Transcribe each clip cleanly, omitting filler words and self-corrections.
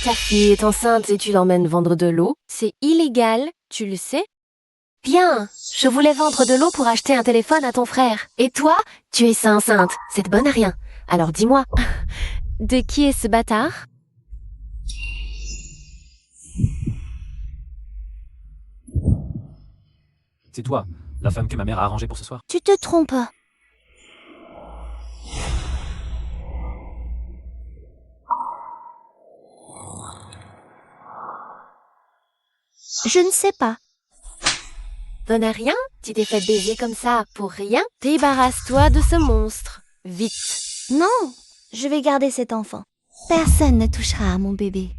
Ta fille est enceinte et tu l'emmènes vendre de l'eau? C'est illégal, tu le sais? Bien, je voulais vendre de l'eau pour acheter un téléphone à ton frère. Et toi, tu es enceinte, c'est bonne à rien. Alors dis-moi. De qui est ce bâtard? C'est toi, la femme que ma mère a arrangée pour ce soir. Tu te trompes. Je ne sais pas. Bonne à rien? Tu t'es fait baiser comme ça, pour rien? Débarrasse-toi de ce monstre. Vite. Non, je vais garder cet enfant. Personne ne touchera à mon bébé.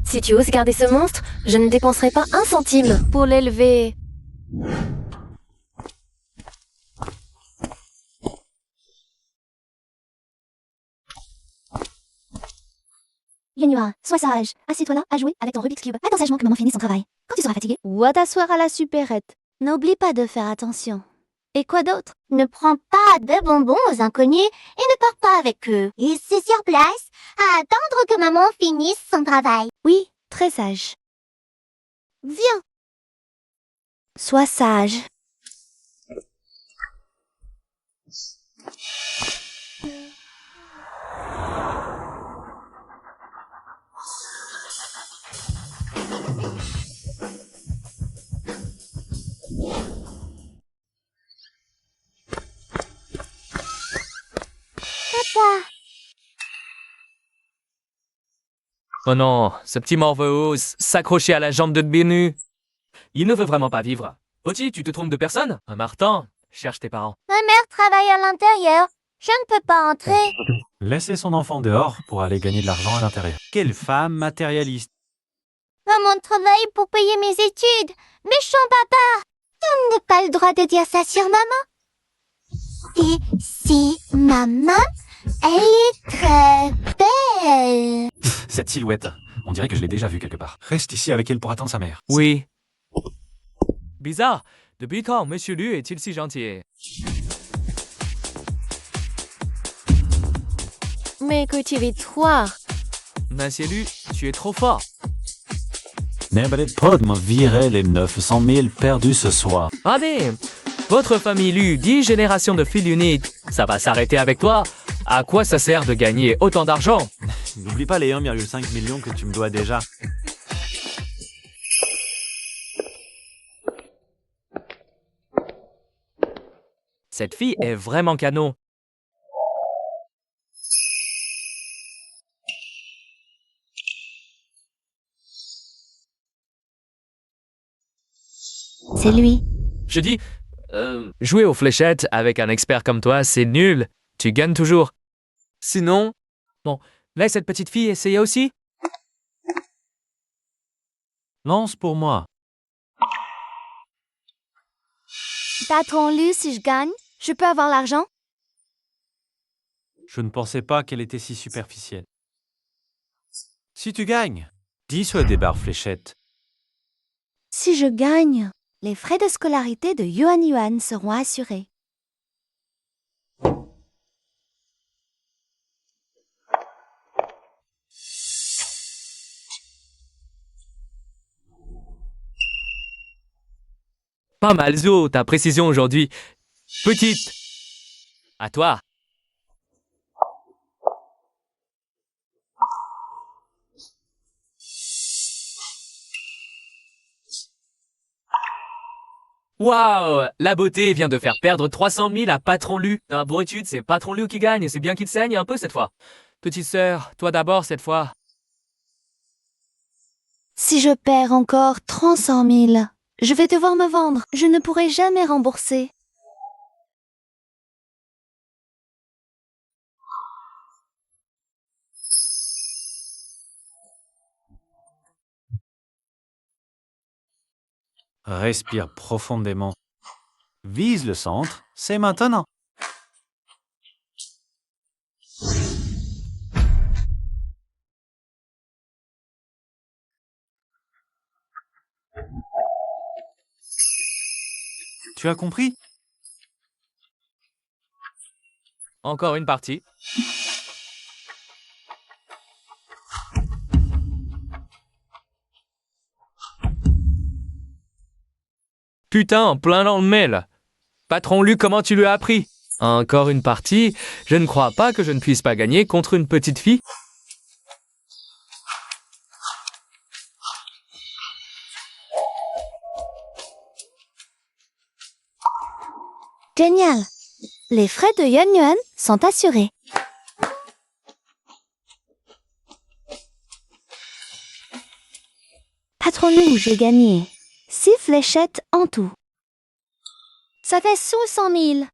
Si tu oses garder ce monstre, je ne dépenserai pas un centime. Pour l'élever. Yanua, sois sage. Assieds-toi là à jouer avec ton Rubik's Cube. Attends sagement que maman finisse son travail. Quand tu seras fatigué, Ou à t'asseoir à la supérette. N'oublie pas de faire attention. Et quoi d'autre? ne prends pas de bonbons aux inconnus et ne pars pas avec eux. Ici sur place, à attendre que maman finisse son travail. Oui, très sage. Viens. Sois sage. Papa, Oh non, ce petit morveux s'accrocher à la jambe de Bénu. Il ne veut vraiment pas vivre. Oti, tu te trompes de personne? Martin, cherche tes parents. ma mère travaille à l'intérieur. Je ne peux pas entrer. Laissez son enfant dehors pour aller gagner de l'argent à l'intérieur. Quelle femme matérialiste. Maman travaille pour payer mes études. Méchant papa. Tu n'as pas le droit de dire ça sur maman. Et si maman, elle est très belle. Cette silhouette, on dirait que je l'ai déjà vue quelque part. Reste ici avec elle pour attendre sa mère. Oui. Bizarre, depuis quand Monsieur Lu est-il si gentil? Mais que tu es toi. Monsieur Lu, tu es trop fort. N'arrête pas de me virer les 900 000 perdus ce soir. Allez, votre famille Lu, 10 générations de filles uniques, ça va s'arrêter avec toi. À quoi ça sert de gagner autant d'argent? N'oublie pas les 1,5 million que tu me dois déjà. Cette fille est vraiment canon. C'est lui. Je dis, jouer aux fléchettes avec un expert comme toi, c'est nul. Tu gagnes toujours. Sinon, bon, laisse cette petite fille essayer aussi. Lance pour moi. Patron Lu, si je gagne, je peux avoir l'argent? Je ne pensais pas qu'elle était si superficielle. Si tu gagnes, dis-le des barres fléchettes. Si je gagne, les frais de scolarité de Yuan Yuan seront assurés. Pas mal, Zo, ta précision aujourd'hui. Petite. À toi. Waouh, la beauté vient de faire perdre 300 000 à Patron Lu. Un bon étude, c'est Patron Lu qui gagne, c'est bien qu'il saigne un peu cette fois. Petite sœur, toi d'abord cette fois. Si je perds encore 300 000, je vais devoir me vendre. Je ne pourrai jamais rembourser. Respire profondément. Vise le centre, c'est maintenant. Tu as compris? Encore une partie. Putain, en plein dans le mail. Patron Lu, comment tu lui as appris? Encore une partie? Je ne crois pas que je ne puisse pas gagner contre une petite fille. Génial. Les frais de Yuan Yuan sont assurés. Patron Lu, j'ai gagné 6 fléchettes en tout. Ça fait 600 000.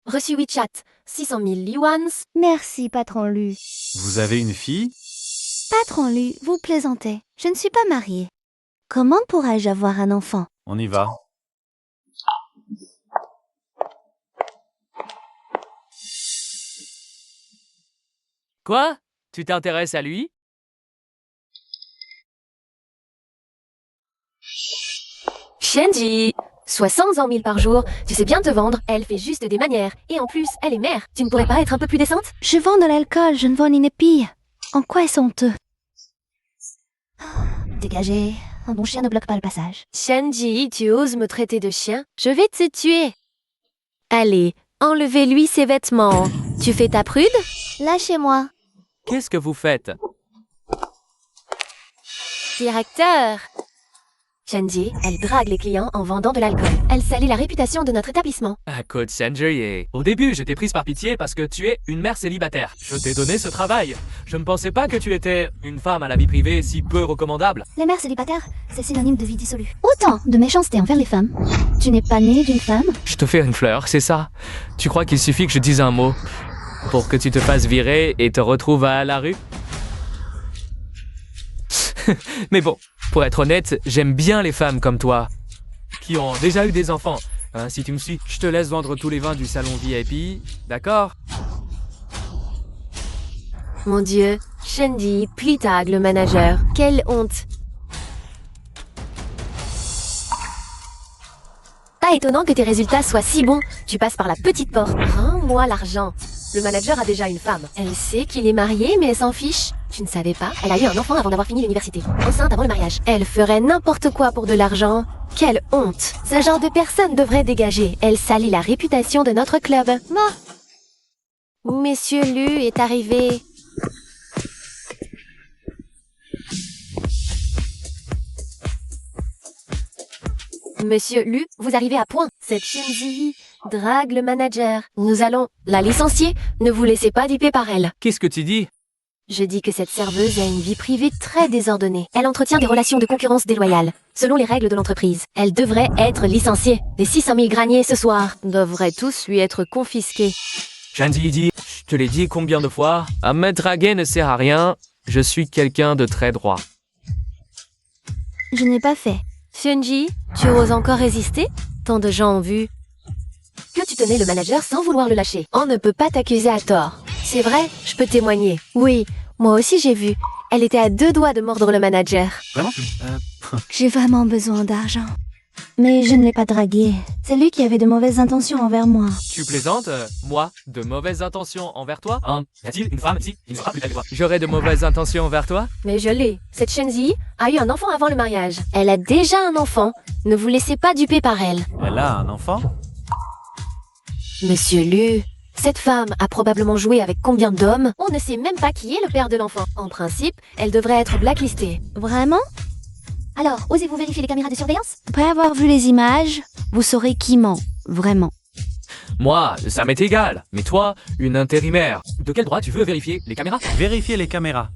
Reçu WeChat, 600 000 yuans. Merci, Patron Lu. Vous avez une fille? Patron Lu, vous plaisantez. Je ne suis pas mariée. Comment pourrais-je avoir un enfant? On y va. Quoi? Tu t'intéresses à lui? Shenji, 60 000 par jour, tu sais bien te vendre, elle fait juste des manières. Et en plus, elle est mère, tu ne pourrais pas être un peu plus décente? Je vends de l'alcool, je ne vends une épille. En quoi est-ce honteux? Dégagez. Un bon chien ne bloque pas le passage. Shenji, tu oses me traiter de chien? Je vais te tuer. Allez, enlevez-lui ses vêtements. Tu fais ta prude? Lâchez-moi. Qu'est-ce que vous faites? Directeur. Shenji, elle drague les clients en vendant de l'alcool. Elle salit la réputation de notre établissement. À code Sanjay. Au début, je t'ai prise par pitié parce que tu es une mère célibataire. Je t'ai donné ce travail. Je ne pensais pas que tu étais une femme à la vie privée si peu recommandable. Les mères célibataires, c'est synonyme de vie dissolue. Autant de méchanceté envers les femmes. Tu n'es pas né d'une femme? Je te fais une fleur, c'est ça? Tu crois qu'il suffit que je dise un mot pour que tu te fasses virer et te retrouves à la rue? Mais bon, pour être honnête, j'aime bien les femmes comme toi, qui ont déjà eu des enfants. Hein, si tu me suis, je te laisse vendre tous les vins du salon VIP, d'accord? Mon Dieu, Shenji, Plitag, le manager. Quelle honte. Pas étonnant que tes résultats soient si bons. Tu passes par la petite porte. Rends-moi l'argent. Le manager a déjà une femme. Elle sait qu'il est marié, mais elle s'en fiche. Tu ne savais pas? Elle a eu un enfant avant d'avoir fini l'université. Enceinte avant le mariage. Elle ferait n'importe quoi pour de l'argent. Quelle honte. Ce genre de personne devrait dégager. Elle salit la réputation de notre club. Monsieur Lu est arrivé. Monsieur Lu, vous arrivez à point. Cette Shenji drague le manager. Nous allons la licencier. Ne vous laissez pas duper par elle. Qu'est-ce que tu dis? Je dis que cette serveuse a une vie privée très désordonnée. Elle entretient des relations de concurrence déloyales. Selon les règles de l'entreprise, elle devrait être licenciée. Les 600 000 graniers ce soir devraient tous lui être confisqués. Shanji dit, je te l'ai dit combien de fois? À me draguer ne sert à rien. Je suis quelqu'un de très droit. Je n'ai pas fait. Shenji, tu oses encore résister? Tant de gens ont vu que tu tenais le manager sans vouloir le lâcher. On ne peut pas t'accuser à tort. C'est vrai, je peux témoigner. Oui, moi aussi j'ai vu. Elle était à 2 doigts de mordre le manager. Vraiment? J'ai vraiment besoin d'argent. Mais je ne l'ai pas dragué. C'est lui qui avait de mauvaises intentions envers moi. Tu plaisantes? Moi, de mauvaises intentions envers toi? Hein? Y a-t-il une femme ici qui ne sera plus avec toi? J'aurais de mauvaises intentions envers toi? Mais je l'ai. Cette Shenji a eu un enfant avant le mariage. Elle a déjà un enfant. Ne vous laissez pas duper par elle. Elle a un enfant? Monsieur Lu, cette femme a probablement joué avec combien d'hommes? On ne sait même pas qui est le père de l'enfant. En principe, elle devrait être blacklistée. Vraiment? Alors, osez-vous vérifier les caméras de surveillance? Après avoir vu les images, vous saurez qui ment. Vraiment. Moi, ça m'est égal. Mais toi, une intérimaire. De quel droit tu veux vérifier les caméras? Vérifiez les caméras.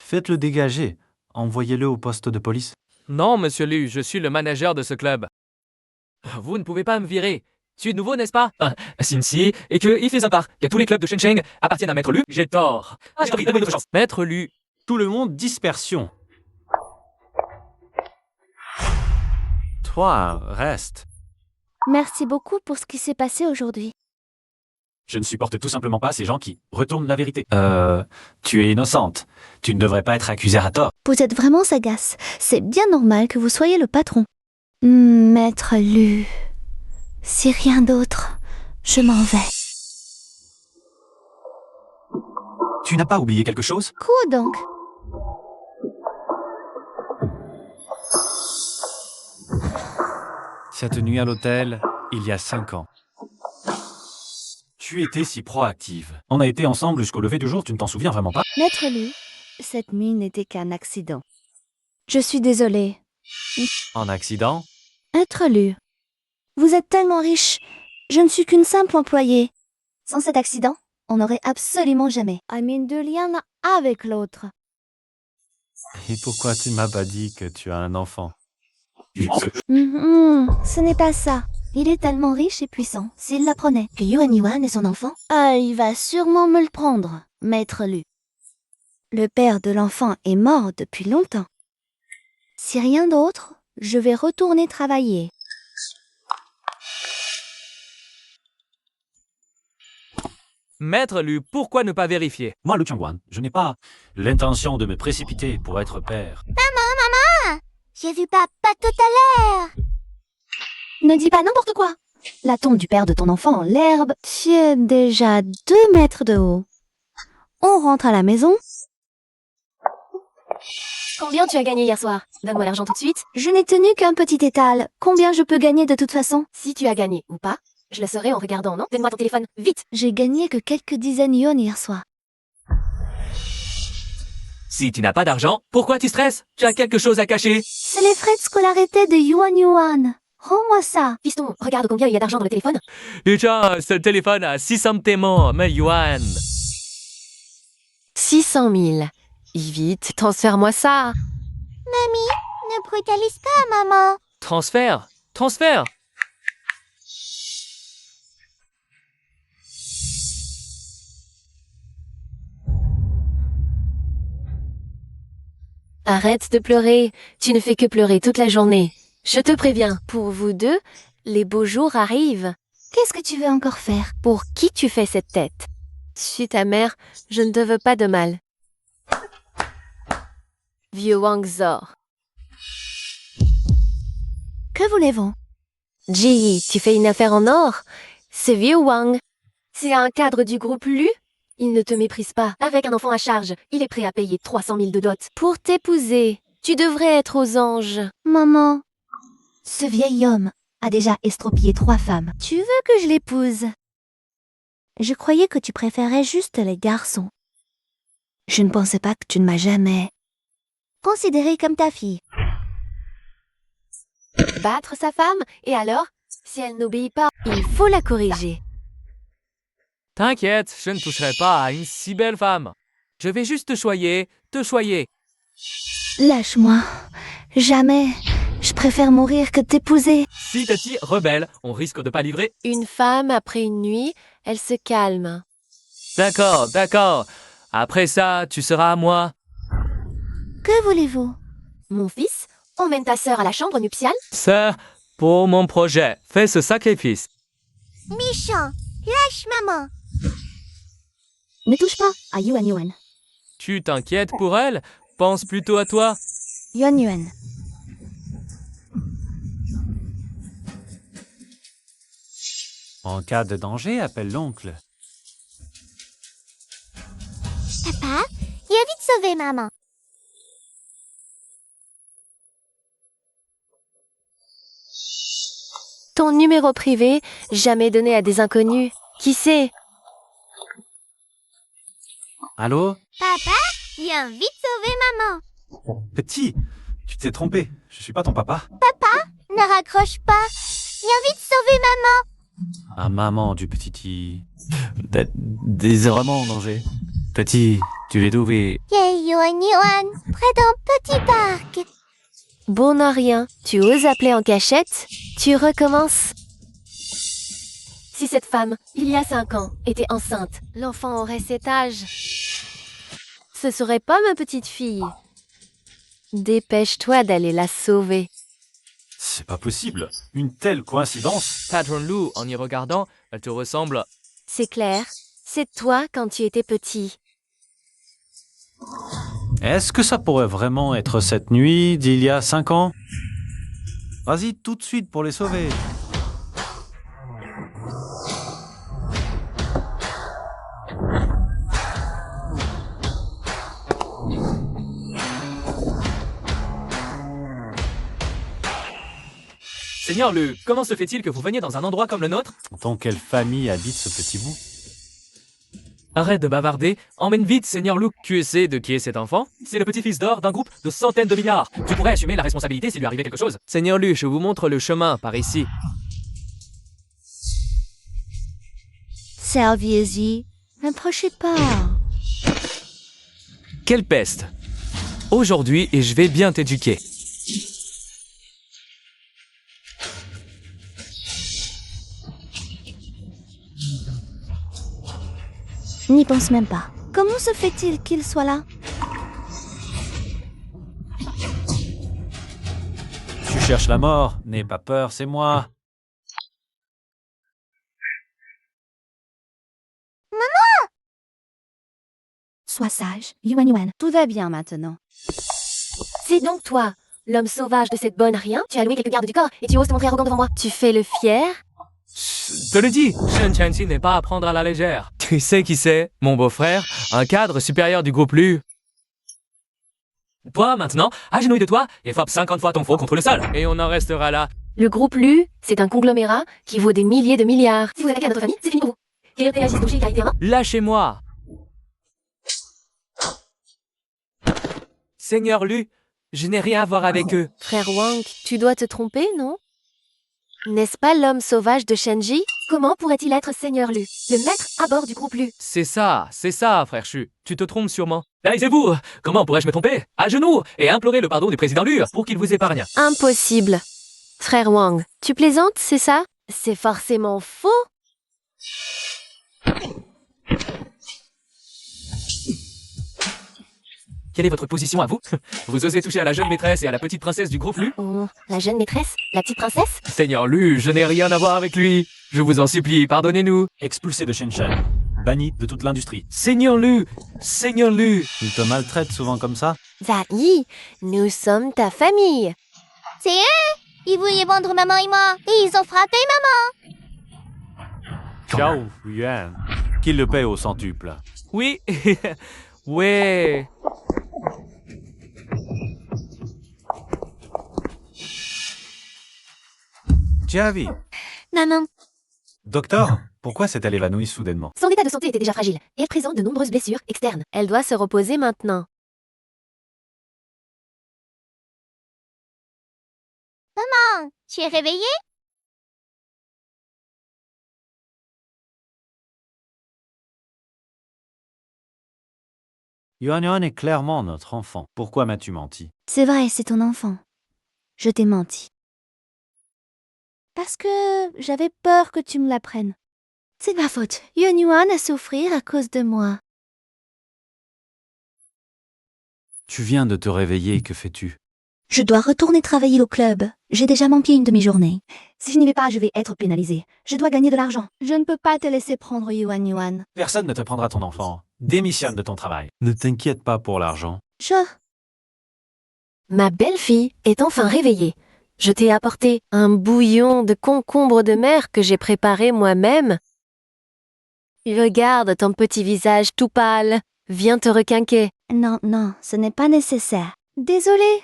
Faites-le dégager. Envoyez-le au poste de police. Non, monsieur Lu, je suis le manager de ce club. Vous ne pouvez pas me virer. Tu es nouveau, n'est-ce pas? Si, et que il fait un part, que tous les clubs de Shenzhen appartiennent à Maître Lu, j'ai tort. J'ai compris, donne-moi une autre chance. Maître Lu. Tout le monde, dispersion. Toi, reste. Merci beaucoup pour ce qui s'est passé aujourd'hui. Je ne supporte tout simplement pas ces gens qui retournent la vérité. Tu es innocente. Tu ne devrais pas être accusée à tort. Vous êtes vraiment sagace. C'est bien normal que vous soyez le patron. Maître Lu. Si rien d'autre, je m'en vais. Tu n'as pas oublié quelque chose? Quoi donc? Cette nuit à l'hôtel, il y a 5 ans. Tu étais si proactive. On a été ensemble jusqu'au lever du jour, tu ne t'en souviens vraiment pas? Maître Lu, cette nuit n'était qu'un accident. Je suis désolée. Un accident? Maître Lu, vous êtes tellement riche. Je ne suis qu'une simple employée. Sans cet accident, on n'aurait absolument jamais mis de lien l'un avec l'autre. Et pourquoi tu m'as pas dit que tu as un enfant? Ce n'est pas ça. Il est tellement riche et puissant, s'il l'apprenait que Yuan Yuan est son enfant, Il va sûrement me le prendre, Maître Lu. Le père de l'enfant est mort depuis longtemps. Si rien d'autre, je vais retourner travailler. Maître Lu, pourquoi ne pas vérifier? Moi, Lu Changwan, je n'ai pas l'intention de me précipiter pour être père. j'ai vu papa tout à l'heure. Ne dis pas n'importe quoi. La tombe du père de ton enfant en l'herbe. Tu es déjà 2 mètres de haut. On rentre à la maison? Combien tu as gagné hier soir? Donne-moi l'argent tout de suite. Je n'ai tenu qu'un petit étal. Combien je peux gagner de toute façon? Si tu as gagné ou pas, je le saurai en regardant, non? Donne-moi ton téléphone, vite. J'ai gagné que quelques dizaines yuan hier soir. Si tu n'as pas d'argent, pourquoi tu stresses? Tu as quelque chose à cacher? C'est les frais de scolarité de Yuan Yuan. Rends-moi ça. Fiston, regarde combien il y a d'argent dans le téléphone. Déjà, ce téléphone a 600 témoins, mais yuan. 600 000. Vite, transfère-moi ça. Ne brutalise pas, maman. Transfert. Transfert. Arrête de pleurer. Tu ne fais que pleurer toute la journée. Je te préviens. Pour vous deux, les beaux jours arrivent. Qu'est-ce que tu veux encore faire? Pour qui tu fais cette tête? Je suis ta mère, je ne te veux pas de mal. Vieux Wang Zor. Que voulez-vous? Ji, tu fais une affaire en or? C'est vieux Wang. C'est un cadre du groupe Lu? Il ne te méprise pas. Avec un enfant à charge, il est prêt à payer 300 000 de dot. Pour t'épouser, tu devrais être aux anges. Maman, Ce vieil homme a déjà estropié 3 femmes. tu veux que je l'épouse? Je croyais que tu préférais juste les garçons. Je ne pensais pas que tu ne m'as jamais considérée comme ta fille. Battre sa femme? Et alors? Si elle n'obéit pas, il faut la corriger. T'inquiète, je ne toucherai pas à une si belle femme. Je vais juste te choyer, te choyer. Lâche-moi. Jamais. Je préfère mourir que t'épouser. Si Tati rebelle, on risque de pas livrer. Une femme, après une nuit, elle se calme. D'accord, d'accord. Après ça, tu seras à moi. Que voulez-vous? Mon fils, emmène ta sœur à la chambre nuptiale. Sœur, pour mon projet, fais ce sacrifice. Méchant, lâche maman. Ne touche pas à Yuan Yuan. Tu t'inquiètes pour elle? Pense plutôt à toi. Yuan Yuan. En cas de danger, appelle l'oncle. Papa, viens vite sauver maman. Ton numéro privé, jamais donné à des inconnus. Qui sait? Allô? Papa, viens vite sauver maman. Petit, tu t'es trompé. Je suis pas ton papa. Ne raccroche pas. Viens vite sauver maman. Ah, maman du petit. Désirement en danger. Petit, tu l'es doué. Yay Yuan Yuan, près d'un petit parc. Bon à rien, tu oses appeler en cachette? Tu recommences? Si cette femme, il y a 5 ans, était enceinte, l'enfant aurait cet âge. Ce serait pas ma petite fille. Dépêche-toi d'aller la sauver. C'est pas possible. Une telle coïncidence. Patron Lu, en y regardant, elle te ressemble. C'est clair, c'est toi quand tu étais petit. Est-ce que ça pourrait vraiment être cette nuit d'il y a 5 ans? Vas-y tout de suite pour les sauver. Seigneur Lu, comment se fait-il que vous veniez dans un endroit comme le nôtre? Dans quelle famille habite ce petit bout? Arrête de bavarder, emmène vite Seigneur Lu. Tu sais de qui est cet enfant? C'est le petit-fils d'or d'un groupe de centaines de milliards. Tu pourrais assumer la responsabilité s'il lui arrivait quelque chose. Seigneur Lu, je vous montre le chemin par ici. Serviez-y. N'approchez pas. Quelle peste! Aujourd'hui, et je vais bien t'éduquer. N'y pense même pas. Comment se fait-il qu'il soit là? Tu cherches la mort, n'aie pas peur, c'est moi. Sois sage, Yuan Yuan. Tout va bien maintenant. C'est donc toi, l'homme sauvage de cette bonne rien. Tu as loué quelques gardes du corps et tu oses te montrer arrogant devant moi. Tu fais le fier? Te le dis, Shen Chanxi n'est pas à prendre à la légère. Tu sais qui c'est? Mon beau-frère, un cadre supérieur du groupe Lu. Toi, maintenant, agenouille-toi et frappe 50 fois ton faux contre le sol. Et on en restera là. Le groupe Lu, c'est un conglomérat qui vaut des milliers de milliards. Si vous attaquez à notre famille, c'est fini pour vous. Quelle réagisse toucher caractère? Lâchez-moi. Seigneur Lu, je n'ai rien à voir avec eux. Frère Wang, tu dois te tromper, non? N'est-ce pas l'homme sauvage de Shenji? Comment pourrait-il être Seigneur Lu, le maître à bord du groupe Lu? C'est ça, frère Chu. Tu te trompes sûrement. Taisez-vous. Comment pourrais-je me tromper? À genoux et implorer le pardon du président Lu pour qu'il vous épargne. Impossible. Frère Wang, tu plaisantes, c'est ça? C'est forcément faux. Quelle est votre position à vous? Vous osez toucher à la jeune maîtresse et à la petite princesse du groupe Lu? Oh, la jeune maîtresse? La petite princesse? Seigneur Lu, je n'ai rien à voir avec lui. Je vous en supplie, pardonnez-nous. Expulsé de Shenzhen. Banni de toute l'industrie. Seigneur Lu, Seigneur Lu. Il te maltraite souvent comme ça? Zai, nous sommes ta famille. C'est eux! Ils voulaient vendre maman et moi, et ils ont frappé maman! Xiao Yuan. Qui le paie au centuple? Oui, ouais. Jiavi. Maman, Docteur, pourquoi s'est-elle évanouie soudainement? Son état de santé était déjà fragile et elle présente de nombreuses blessures externes. Elle doit se reposer maintenant. tu es réveillée? Yuan Yuan est clairement notre enfant. Pourquoi m'as-tu menti? C'est vrai, c'est ton enfant. Je t'ai menti. Parce que j'avais peur que tu me l'apprennes. C'est de ma faute. Yuan Yuan a souffrir à cause de moi. Tu viens de te réveiller, que fais-tu? Je dois retourner travailler au club. J'ai déjà manqué une demi-journée. Si je n'y vais pas, je vais être pénalisée. Je dois gagner de l'argent. Je ne peux pas te laisser prendre Yuan Yuan. Personne ne te prendra ton enfant. Démissionne de ton travail. Ne t'inquiète pas pour l'argent. Ma belle-fille est enfin réveillée. Je t'ai apporté un bouillon de concombre de mer que j'ai préparé moi-même. Regarde ton petit visage tout pâle. Viens te requinquer. Non, non, ce n'est pas nécessaire. Désolée.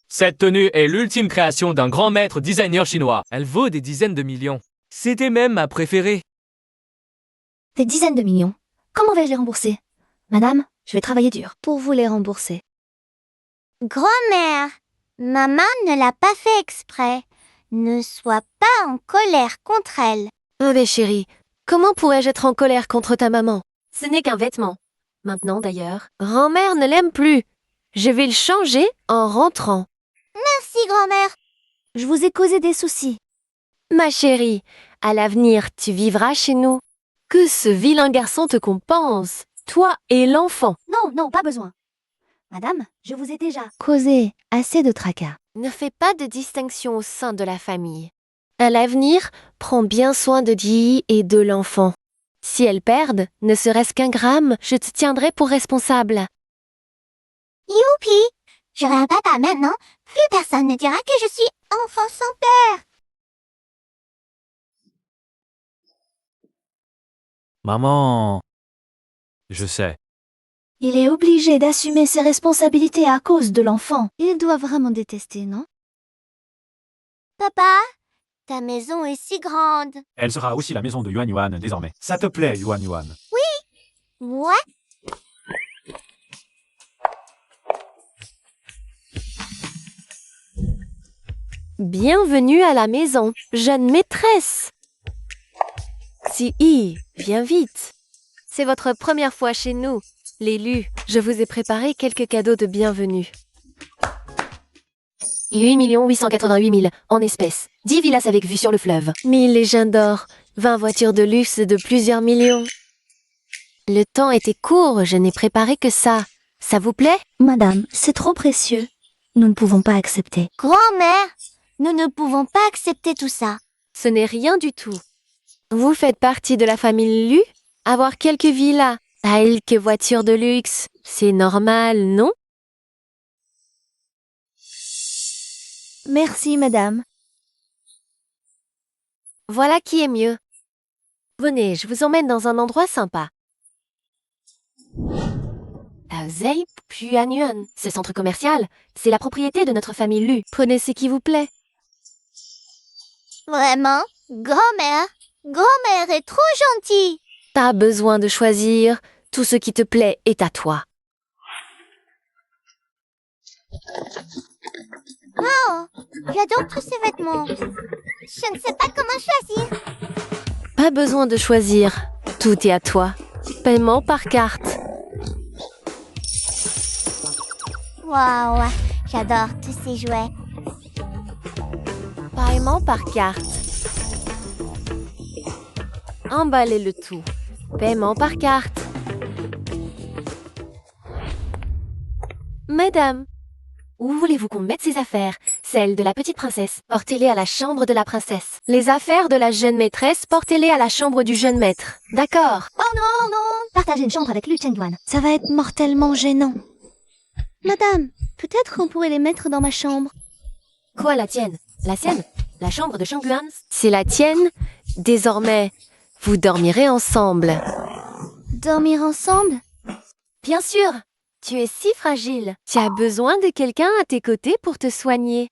Cette tenue est l'ultime création d'un grand maître designer chinois. Elle vaut des dizaines de millions. C'était même ma préférée. Des dizaines de millions. Comment vais-je les rembourser? Madame, je vais travailler dur pour vous les rembourser. Grand-mère, maman ne l'a pas fait exprès. Ne sois pas en colère contre elle. Oh mais chérie, comment pourrais-je être en colère contre ta maman? Ce n'est qu'un vêtement. Maintenant d'ailleurs, grand-mère ne l'aime plus. Je vais le changer en rentrant. Merci, grand-mère. Je vous ai causé des soucis. Ma chérie, à l'avenir, tu vivras chez nous. Que ce vilain garçon te compense, toi et l'enfant. Non, pas besoin. Madame, je vous ai déjà causé assez de tracas. Ne fais pas de distinction au sein de la famille. À l'avenir, prends bien soin de Ji et de l'enfant. Si elles perdent, ne serait-ce qu'un gramme, je te tiendrai pour responsable. Youpi! J'aurai un papa maintenant. Plus personne ne dira que je suis enfant sans père. Maman. Je sais. Il est obligé d'assumer ses responsabilités à cause de l'enfant. Il doit vraiment détester, non? Papa, ta maison est si grande. Elle sera aussi la maison de Yuan Yuan désormais. Ça te plaît, Yuan Yuan? Ouais. Bienvenue à la maison, jeune maîtresse. Si, viens vite. C'est votre première fois chez nous. L'élu, je vous ai préparé quelques cadeaux de bienvenue. 8 888 000 en espèces. 10 villas avec vue sur le fleuve. 1000 légendes d'or. 20 voitures de luxe de plusieurs millions. Le temps était court, je n'ai préparé que ça. Ça vous plaît? Madame, c'est trop précieux. Nous ne pouvons pas accepter. Grand-mère, nous ne pouvons pas accepter tout ça. Ce n'est rien du tout. Vous faites partie de la famille Lu? Avoir quelques villas, quelques voitures de luxe, c'est normal, non? Merci, madame. Voilà qui est mieux. Venez, je vous emmène dans un endroit sympa. Zei Puanyuan, ce centre commercial, c'est la propriété de notre famille Lu. Prenez ce qui vous plaît. Vraiment? Grand-mère est trop gentille. Pas besoin de choisir, tout ce qui te plaît est à toi. Oh, j'adore tous ces vêtements. Je ne sais pas comment choisir. Pas besoin de choisir, tout est à toi. Paiement par carte. Waouh, j'adore tous ces jouets. Paiement par carte. Emballez le tout. Paiement par carte. Madame, où voulez-vous qu'on mette ces affaires? Celles de la petite princesse, portez-les à la chambre de la princesse. Les affaires de la jeune maîtresse, portez-les à la chambre du jeune maître. D'accord? Oh non, non! Partagez une chambre avec Lu Chengyuan. Ça va être mortellement gênant. Madame, peut-être qu'on pourrait les mettre dans ma chambre. Quoi, la tienne? La sienne? La chambre de Shangguan? C'est la tienne? Désormais, vous dormirez ensemble. Dormir ensemble? Bien sûr! Tu es si fragile. Tu as besoin de quelqu'un à tes côtés pour te soigner.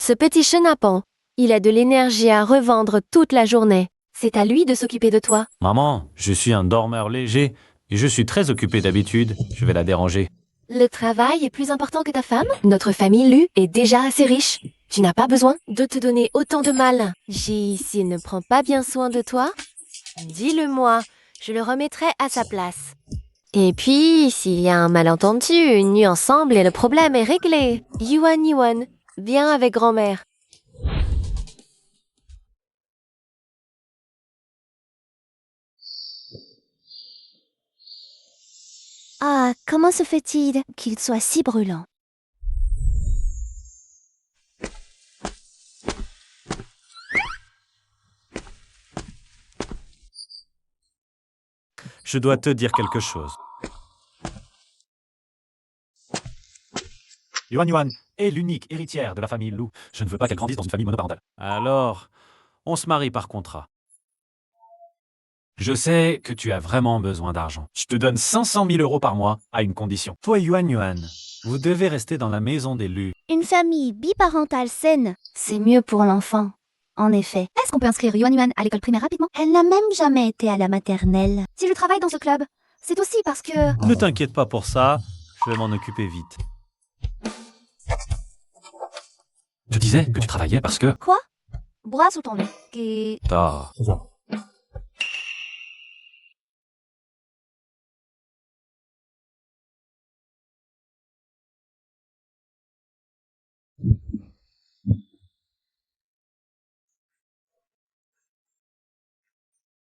Ce petit chenapan, il a de l'énergie à revendre toute la journée. C'est à lui de s'occuper de toi. Maman, je suis un dormeur léger et je suis très occupé d'habitude. Je vais la déranger. Le travail est plus important que ta femme? Notre famille Lu est déjà assez riche. Tu n'as pas besoin de te donner autant de mal. S'il ne prend pas bien soin de toi, dis-le-moi, je le remettrai à sa place. Et puis, s'il y a un malentendu, une nuit ensemble et le problème est réglé. Yuan Yuan, viens avec grand-mère. Ah, comment se fait-il qu'il soit si brûlant? Je dois te dire quelque chose. Yuan Yuan est l'unique héritière de la famille Lu. Je ne veux pas qu'elle grandisse dans une famille monoparentale. Alors, on se marie par contrat. Je sais que tu as vraiment besoin d'argent. Je te donne 500 000 euros par mois à une condition. Toi, Yuan Yuan, vous devez rester dans la maison des Lu. Une famille biparentale saine, c'est mieux pour l'enfant. En effet. Est-ce qu'on peut inscrire Yuan Yuan à l'école primaire rapidement? Elle n'a même jamais été à la maternelle. Si je travaille dans ce club, c'est aussi parce que... Ne t'inquiète pas pour ça, je vais m'en occuper vite. Je disais que tu travaillais parce que... Quoi? Bras sous ton nez. Et... Ah.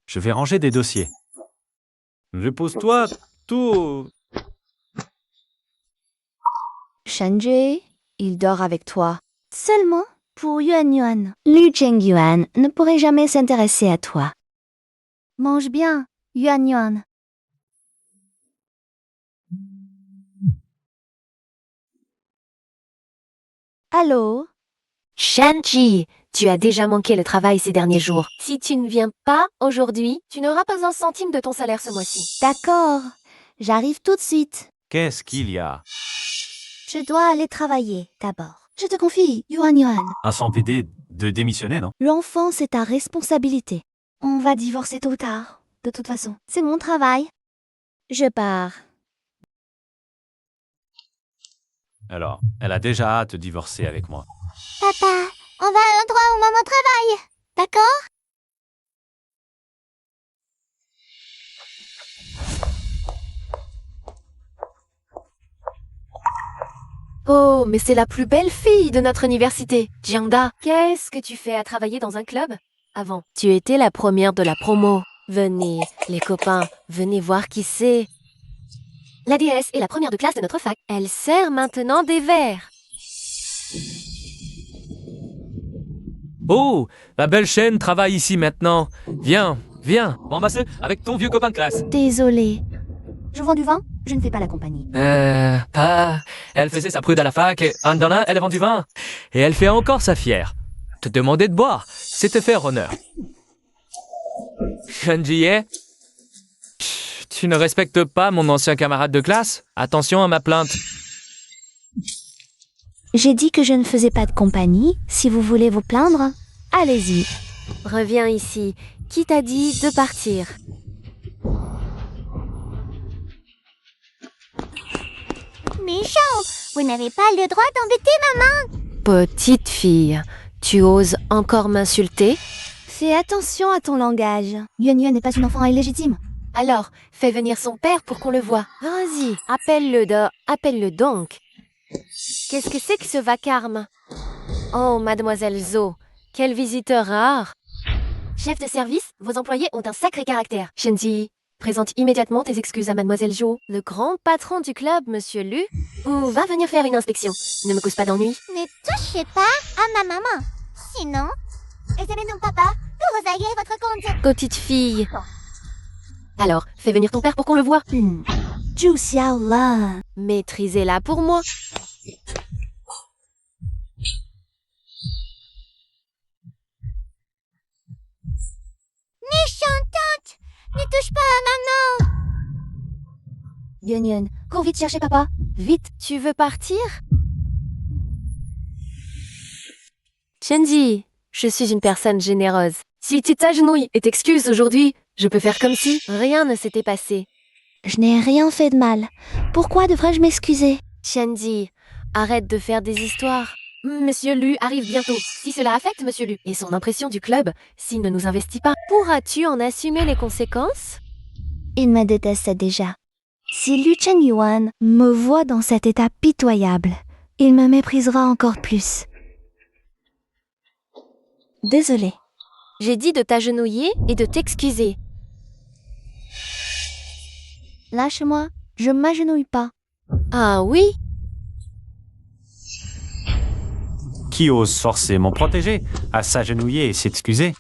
Je vais ranger des dossiers. Repose-toi, tout... Shanjie, il dort avec toi. Seulement pour Yuan Yuan. Lu Chengyuan ne pourrait jamais s'intéresser à toi. Mange bien, Yuan Yuan. Allô? Shanji, tu as déjà manqué le travail ces derniers jours. Si tu ne viens pas aujourd'hui, tu n'auras pas un centime de ton salaire ce mois-ci. D'accord. J'arrive tout de suite. Qu'est-ce qu'il y a? Je dois aller travailler d'abord. Je te confie, Yuan. Un sans PD de démissionner, non? L'enfant, c'est ta responsabilité. On va divorcer tôt ou tard. De toute façon, c'est mon travail. Je pars. Alors, elle a déjà hâte de divorcer avec moi. Papa, on va à l'endroit où maman travaille. D'accord? Oh, mais c'est la plus belle fille de notre université. Jiangda, qu'est-ce que tu fais à travailler dans un club? Avant, tu étais la première de la promo. Venez, les copains, venez voir qui c'est. La déesse est la première de classe de notre fac. Elle sert maintenant des verres. Oh, la belle chaîne travaille ici maintenant. Viens, viens, m'embrasser avec ton vieux copain de classe. Désolée. Je vends du vin, je ne fais pas la compagnie. Pas. Elle faisait sa prude à la fac, et Andana, elle vend du vin. Et elle fait encore sa fière. Te demander de boire, c'est te faire honneur. Shenjie, tu ne respectes pas mon ancien camarade de classe? Attention à ma plainte. J'ai dit que je ne faisais pas de compagnie. Si vous voulez vous plaindre, allez-y. Reviens ici. Qui t'a dit de partir? Méchant, vous n'avez pas le droit d'embêter maman. Petite fille, tu oses encore m'insulter? Fais attention à ton langage. Yuan n'est pas une enfant illégitime. Alors, fais venir son père pour qu'on le voie. Vas-y, appelle-le donc. Qu'est-ce que c'est que ce vacarme? Oh, mademoiselle Zo, quel visiteur rare. Chef de service, vos employés ont un sacré caractère. Shenji, présente immédiatement tes excuses à mademoiselle Jo, le grand patron du club, monsieur Lu, ou va venir faire une inspection. Ne me cause pas d'ennui. Ne touchez pas à ma maman. Sinon, aidez-nous papa pour rosailler votre compte. Petite fille. Alors, fais venir ton père pour qu'on le voie. Zhu Xiaola. Maîtrisez-la pour moi. Méchante, ne touche pas à maman. Yuan, cours vite chercher papa. Vite, tu veux partir? Shenji, je suis une personne généreuse. Si tu t'agenouilles et t'excuses aujourd'hui, je peux faire comme si rien ne s'était passé. Je n'ai rien fait de mal. Pourquoi devrais-je m'excuser? Shenji, arrête de faire des histoires. Monsieur Lu arrive bientôt. Si cela affecte Monsieur Lu et son impression du club, s'il ne nous investit pas, pourras-tu en assumer les conséquences? Il me déteste déjà. Si Lu Chenyuan me voit dans cet état pitoyable, il me méprisera encore plus. Désolée. J'ai dit de t'agenouiller et de t'excuser. Lâche-moi, je m'agenouille pas. Ah oui? Qui ose forcer mon protégé à s'agenouiller et s'excuser?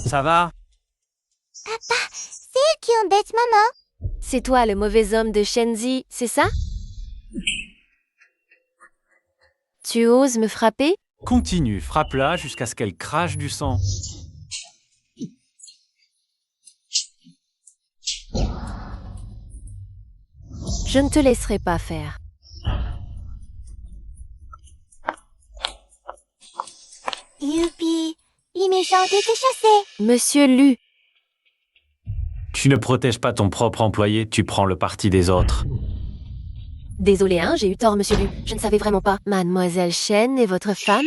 Ça va? C'est elle qui embête maman. C'est toi le mauvais homme de Shenzi, c'est ça? Tu oses me frapper? Continue, frappe-la jusqu'à ce qu'elle crache du sang. Je ne te laisserai pas faire. Youpi, les méchants étaient chassés. Monsieur Lu, Tu ne protèges pas ton propre employé, tu prends le parti des autres. désolé hein, j'ai eu tort Monsieur Lu, je ne savais vraiment pas. Mademoiselle Shen est votre femme?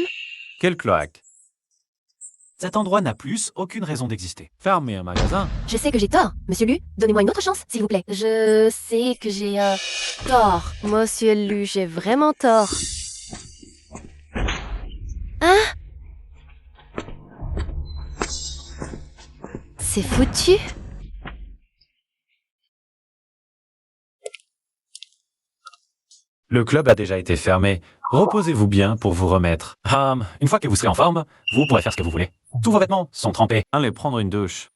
Quelle cloaque! Cet endroit n'a plus aucune raison d'exister. Fermer un magasin? Je sais que j'ai tort. Monsieur Lu, donnez-moi une autre chance, s'il vous plaît. Je sais que j'ai tort. Monsieur Lu, j'ai vraiment tort. Hein? C'est foutu. Le club a déjà été fermé. Reposez-vous bien pour vous remettre. Une fois que vous serez en forme, vous pourrez faire ce que vous voulez. Tous vos vêtements sont trempés. Allez prendre une douche.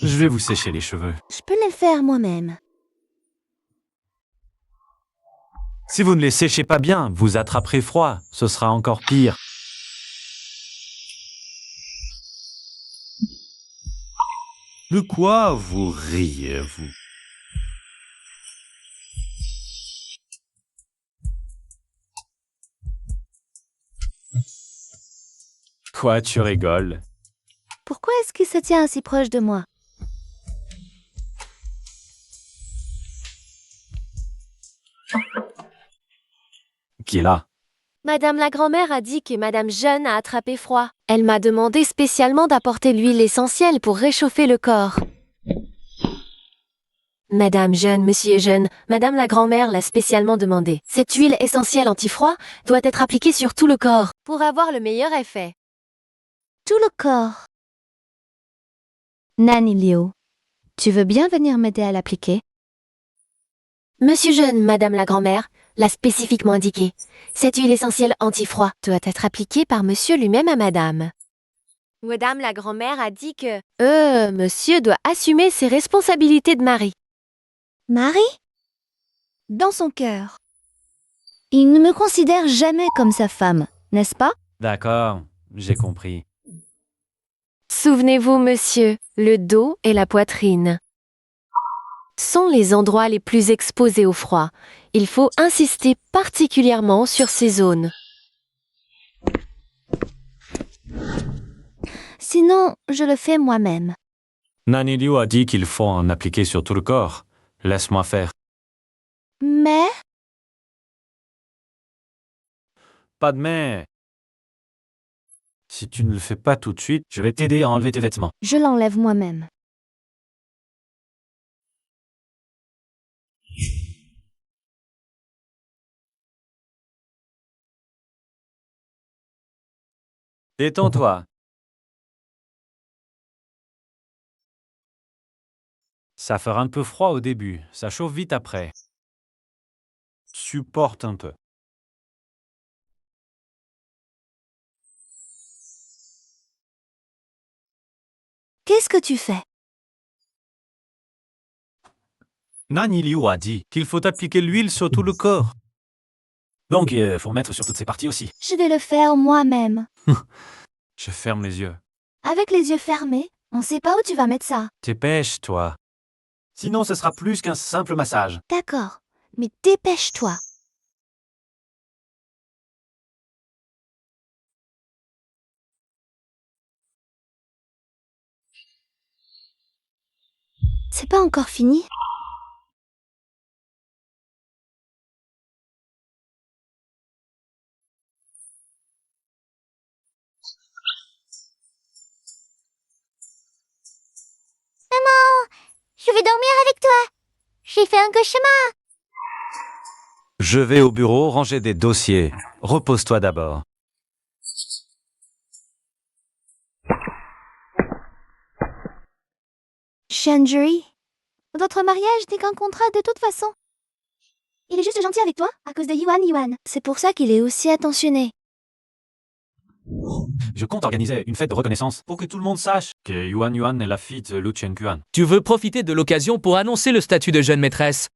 Je vais vous sécher les cheveux. Je peux le faire moi-même. Si vous ne les séchez pas bien, vous attraperez froid. Ce sera encore pire. De quoi vous riez, vous? Quoi, tu rigoles? Pourquoi est-ce qu'il se tient si proche de moi? Qui est là? Madame la grand-mère a dit que Madame Jeune a attrapé froid. Elle m'a demandé spécialement d'apporter l'huile essentielle pour réchauffer le corps. Madame Jeune, Monsieur Jeune, Madame la grand-mère l'a spécialement demandé. Cette huile essentielle anti-froid doit être appliquée sur tout le corps pour avoir le meilleur effet. Tout le corps. Nanny Liu, tu veux bien venir m'aider à l'appliquer? Monsieur Jeune, Madame la grand-mère, l'a spécifiquement indiqué. Cette huile essentielle anti-froid doit être appliquée par Monsieur lui-même à Madame. Madame la grand-mère a dit que Monsieur doit assumer ses responsabilités de mari. Marie? Dans son cœur. Il ne me considère jamais comme sa femme, n'est-ce pas? D'accord, j'ai compris. Souvenez-vous, monsieur, le dos et la poitrine sont les endroits les plus exposés au froid. Il faut insister particulièrement sur ces zones. Sinon, je le fais moi-même. Nanny Liu a dit qu'il faut en appliquer sur tout le corps. Laisse-moi faire. Mais... Pas de mais. Si tu ne le fais pas tout de suite, je vais t'aider à enlever tes vêtements. je l'enlève moi-même. Détends-toi. Ça fera un peu froid au début, ça chauffe vite après. Supporte un peu. Qu'est-ce que tu fais? Nanny Liu a dit qu'il faut appliquer l'huile sur tout le corps. Donc, faut mettre sur toutes ces parties aussi. Je vais le faire moi-même. Je ferme les yeux. Avec les yeux fermés, on sait pas où tu vas mettre ça. Dépêche-toi. Sinon, ce sera plus qu'un simple massage. D'accord, mais dépêche-toi. C'est pas encore fini? Je vais dormir avec toi. J'ai fait un cauchemar. Je vais au bureau ranger des dossiers. Repose-toi d'abord. Shanjuri, votre mariage n'est qu'un contrat de toute façon. Il est juste gentil avec toi à cause de Yuan. C'est pour ça qu'il est aussi attentionné. Je compte organiser une fête de reconnaissance pour que tout le monde sache que Yuan est la fille de Lu Chenquan. Tu veux profiter de l'occasion pour annoncer le statut de jeune maîtresse,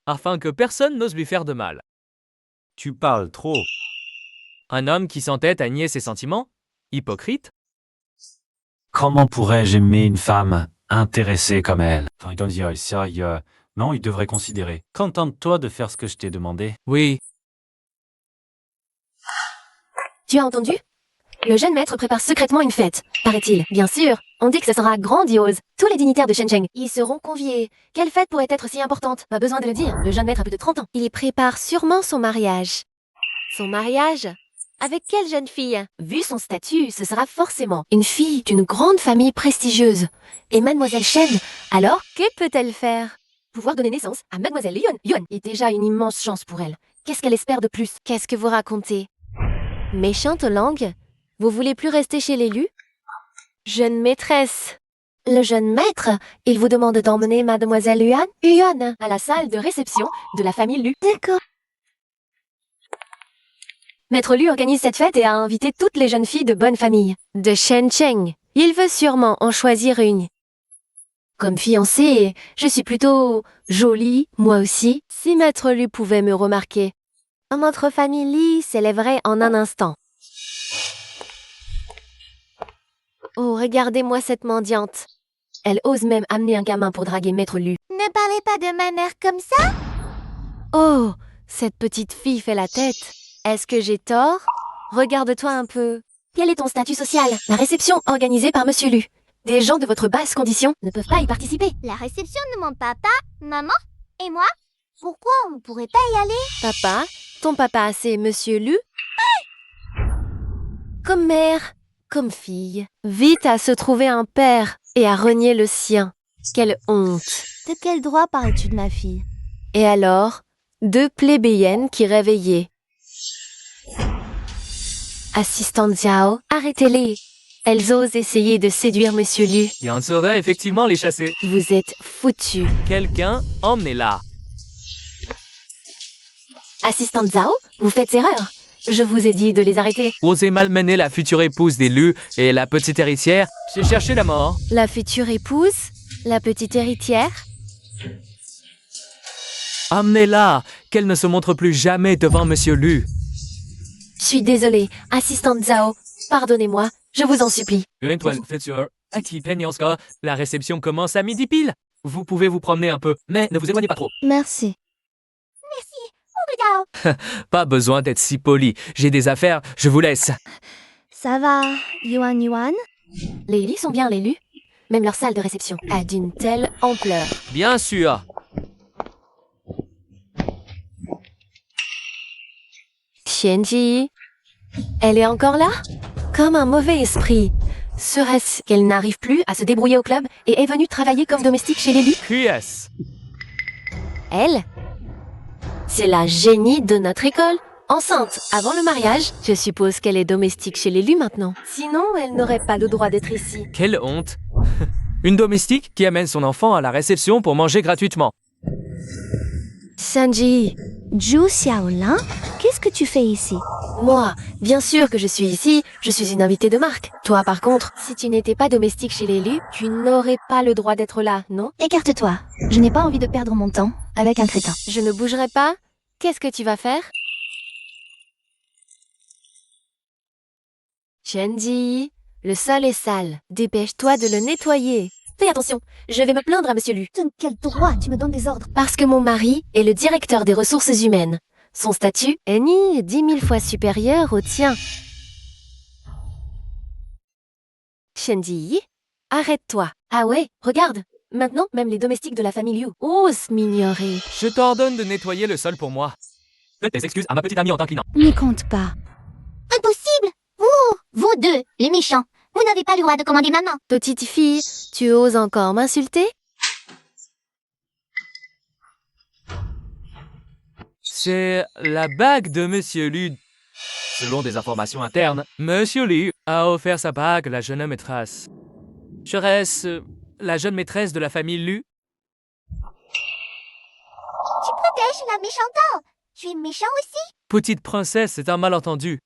afin que personne n'ose lui faire de mal. Tu parles trop. Un homme qui s'entête à nier ses sentiments? Hypocrite? Comment pourrais-je aimer une femme intéressée comme elle? Non, il devrait considérer. Contente-toi de faire ce que je t'ai demandé. Oui. Tu as entendu? Le jeune maître prépare secrètement une fête, paraît-il. Bien sûr, on dit que ce sera grandiose. Tous les dignitaires de Shenzhen y seront conviés. Quelle fête pourrait être si importante? Pas besoin de le dire, le jeune maître a plus de 30 ans. Il y prépare sûrement son mariage. Son mariage? Avec quelle jeune fille? Vu son statut, ce sera forcément une fille d'une grande famille prestigieuse. Et Mademoiselle Shen, alors, que peut-elle faire? Pouvoir donner naissance à Mademoiselle Yuan. Yuan est déjà une immense chance pour elle. Qu'est-ce qu'elle espère de plus? Qu'est-ce que vous racontez? Méchante langue? Vous voulez plus rester chez l'élu? Jeune maîtresse. Le jeune maître, il vous demande d'emmener Mademoiselle Yuan à la salle de réception de la famille Lu. D'accord. Maître Lu organise cette fête et a invité toutes les jeunes filles de bonne famille. De Shenzhen. Il veut sûrement en choisir une. Comme fiancée, je suis plutôt jolie, moi aussi, si Maître Lu pouvait me remarquer. Notre famille s'élèverait en un instant. Oh, regardez-moi cette mendiante. Elle ose même amener un gamin pour draguer Maître Lu. Ne parlez pas de ma mère comme ça. Oh, cette petite fille fait la tête. Est-ce que j'ai tort? Regarde-toi un peu. Quel est ton statut social? La réception organisée par Monsieur Lu. Des gens de votre basse condition ne peuvent pas y participer. La réception de mon papa, maman et moi. Pourquoi on ne pourrait pas y aller? Papa, ton papa c'est Monsieur Lu? Comme mère, comme fille. Vite à se trouver un père et à renier le sien. Quelle honte. De quel droit parles-tu de ma fille? Et alors, deux plébéiennes qui réveillaient. Assistante Zhao, arrêtez-les. Elles osent essayer de séduire Monsieur Lu. Et on saurait effectivement les chasser. Vous êtes foutus. Quelqu'un, emmenez-la. Assistante Zhao, vous faites erreur. Je vous ai dit de les arrêter. Osez malmener la future épouse des Lu et la petite héritière. J'ai cherché la mort. La future épouse? La petite héritière? Emmenez-la, qu'elle ne se montre plus jamais devant Monsieur Lu. Je suis désolée, assistante Zhao. Pardonnez-moi, je vous en supplie. La réception commence à midi pile. Vous pouvez vous promener un peu, mais ne vous éloignez pas trop. Merci. Pas besoin d'être si poli. J'ai des affaires, je vous laisse. Ça va, Yuan Yuan? Les lits sont bien les lus. Même leur salle de réception a d'une telle ampleur. Bien sûr. Qianji, elle est encore là? Comme un mauvais esprit. Serait-ce qu'elle n'arrive plus à se débrouiller au club et est venue travailler comme domestique chez les lus? QS. Elle? C'est la génie de notre école. Enceinte, avant le mariage, je suppose qu'elle est domestique chez l'élu maintenant. Sinon, elle n'aurait pas le droit d'être ici. Quelle honte. Une domestique qui amène son enfant à la réception pour manger gratuitement. Sanji, Zhu Xiaolin, qu'est-ce que tu fais ici? moi, bien sûr que je suis ici, je suis une invitée de marque. Toi, par contre, si tu n'étais pas domestique chez l'élu, tu n'aurais pas le droit d'être là, non? Écarte-toi. Je n'ai pas envie de perdre mon temps avec un crétin. Je ne bougerai pas. Qu'est-ce que tu vas faire? Chenji, le sol est sale. Dépêche-toi de le nettoyer. Fais attention, je vais me plaindre à Monsieur Lu. De quel droit tu me donnes des ordres? Parce que mon mari est le directeur des ressources humaines. Son statut est ni 10 000 fois supérieur au tien. Chenji, arrête-toi. Ah ouais, regarde. Maintenant, même les domestiques de la famille Liu osent m'ignorer. Je t'ordonne de nettoyer le sol pour moi. Faites des excuses à ma petite amie en t'inclinant. N'y compte pas. Impossible. Vous deux, les méchants. Vous n'avez pas le droit de commander maman. Petite fille, tu oses encore m'insulter? C'est la bague de Monsieur Lu. Selon des informations internes, Monsieur Lu a offert sa bague à la jeune maîtresse. Serait-ce la jeune maîtresse de la famille Lu? Tu protèges la méchante. Tu es méchant aussi? Petite princesse, c'est un malentendu.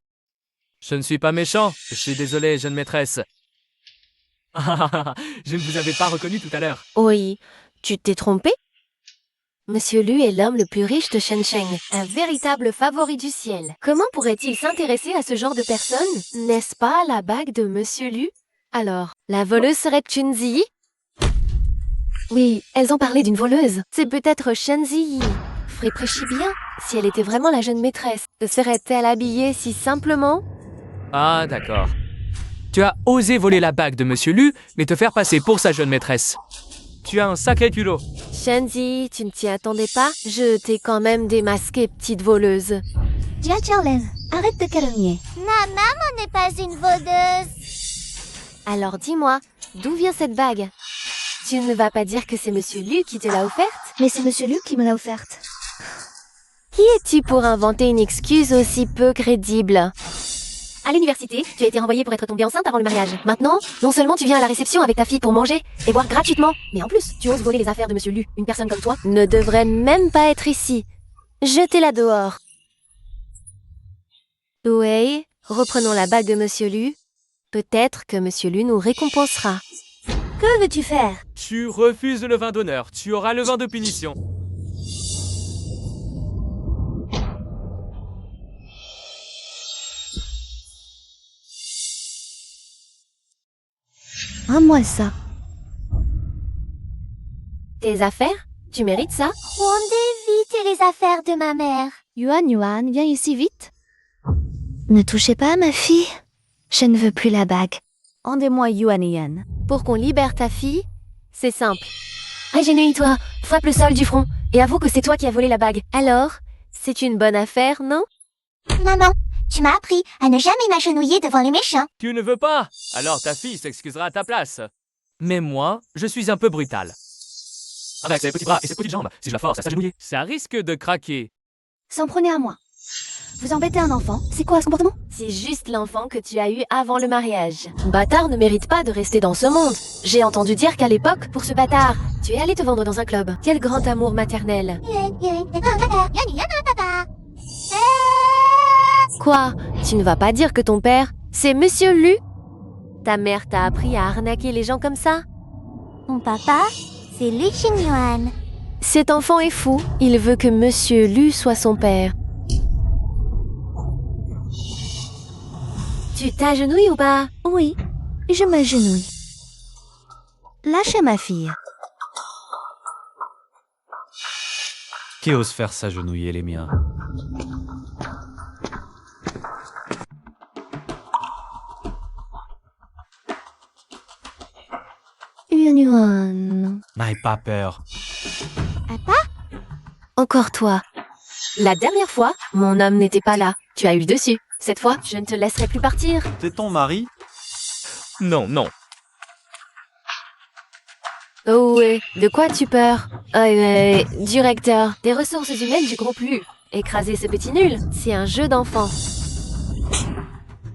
Je ne suis pas méchant. Je suis désolé, jeune maîtresse. Je ne vous avais pas reconnu tout à l'heure. Oui, tu t'es trompé? Monsieur Lu est l'homme le plus riche de Shenzhen, un véritable favori du ciel. Comment pourrait-il s'intéresser à ce genre de personne? N'est-ce pas la bague de Monsieur Lu? Alors, la voleuse serait Chunzi? Oui, elles ont parlé d'une voleuse. C'est peut-être Shenzi. Réfléchis bien. Si elle était vraiment la jeune maîtresse, serait-elle habillée si simplement? Ah, d'accord. Tu as osé voler la bague de Monsieur Lu, mais te faire passer pour sa jeune maîtresse. Tu as un sacré culot. Shenzi, tu ne t'y attendais pas? Je t'ai quand même démasqué, petite voleuse. Jia Xiaolin, arrête de calomnier. Ma maman n'est pas une voleuse. Alors dis-moi, d'où vient cette bague? Tu ne vas pas dire que c'est Monsieur Lu qui te l'a offerte? Mais c'est Monsieur Lu qui me l'a offerte. Qui es-tu pour inventer une excuse aussi peu crédible? À l'université, tu as été renvoyée pour être tombée enceinte avant le mariage. Maintenant, non seulement tu viens à la réception avec ta fille pour manger et boire gratuitement, mais en plus, tu oses voler les affaires de Monsieur Lu. Une personne comme toi ne devrait même pas être ici. Jetez-la dehors. Wei, reprenons la bague de Monsieur Lu. Peut-être que Monsieur Lu nous récompensera. Que veux-tu faire? Tu refuses le vin d'honneur. Tu auras le vin de punition. Rends-moi ça. Tes affaires? Tu mérites ça? Rendez vite les affaires de ma mère. Yuan, viens ici vite. Ne touchez pas à ma fille. Je ne veux plus la bague. Rendez-moi Yuan. Pour qu'on libère ta fille, c'est simple. Agenouille-toi, frappe le sol du front et avoue que c'est toi qui as volé la bague. Alors, c'est une bonne affaire, non? Maman, tu m'as appris à ne jamais m'agenouiller devant les méchants. Tu ne veux pas? Alors ta fille s'excusera à ta place. Mais moi, je suis un peu brutal. Avec ses petits bras et ses petites jambes, si je la force à s'agenouiller. Ça risque de craquer. S'en prenez à moi. Vous embêtez un enfant. C'est quoi ce comportement? C'est juste l'enfant que tu as eu avant le mariage. Bâtard ne mérite pas de rester dans ce monde. J'ai entendu dire qu'à l'époque, pour ce bâtard, tu es allé te vendre dans un club. Quel grand amour maternel. Quoi? Tu ne vas pas dire que ton père, c'est Monsieur Lu? Ta mère t'a appris à arnaquer les gens comme ça? Mon papa, c'est Lu Xingyuan. Cet enfant est fou. Il veut que Monsieur Lu soit son père. Tu t'agenouilles ou pas? Oui, je m'agenouille. Lâchez ma fille. Qui ose faire s'agenouiller les miens? Yuan. N'aie pas peur. Encore toi. La dernière fois, mon homme n'était pas là. Tu as eu le dessus. Cette fois, je ne te laisserai plus partir. C'est ton mari? Non. Oh ouais, de quoi tu peur? Directeur des ressources humaines du groupe Lu. Écraser ce petit nul, c'est un jeu d'enfant.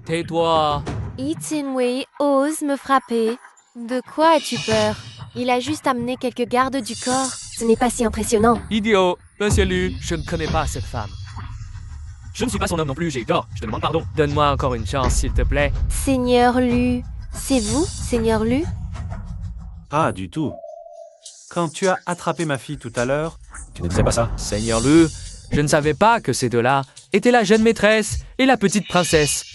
Tais-toi. Itinwei ose me frapper. De quoi as-tu peur? Il a juste amené quelques gardes du corps. Ce n'est pas si impressionnant. Idiot. Monsieur Lu, je ne connais pas cette femme. Je ne suis pas son homme non plus, j'ai eu tort. Je te demande pardon. Donne-moi encore une chance, s'il te plaît. Seigneur Lu. C'est vous, Seigneur Lu? Pas du tout. Quand tu as attrapé ma fille tout à l'heure, Tu ne disais pas ça. Seigneur Lu, je ne savais pas que ces deux-là étaient la jeune maîtresse et la petite princesse.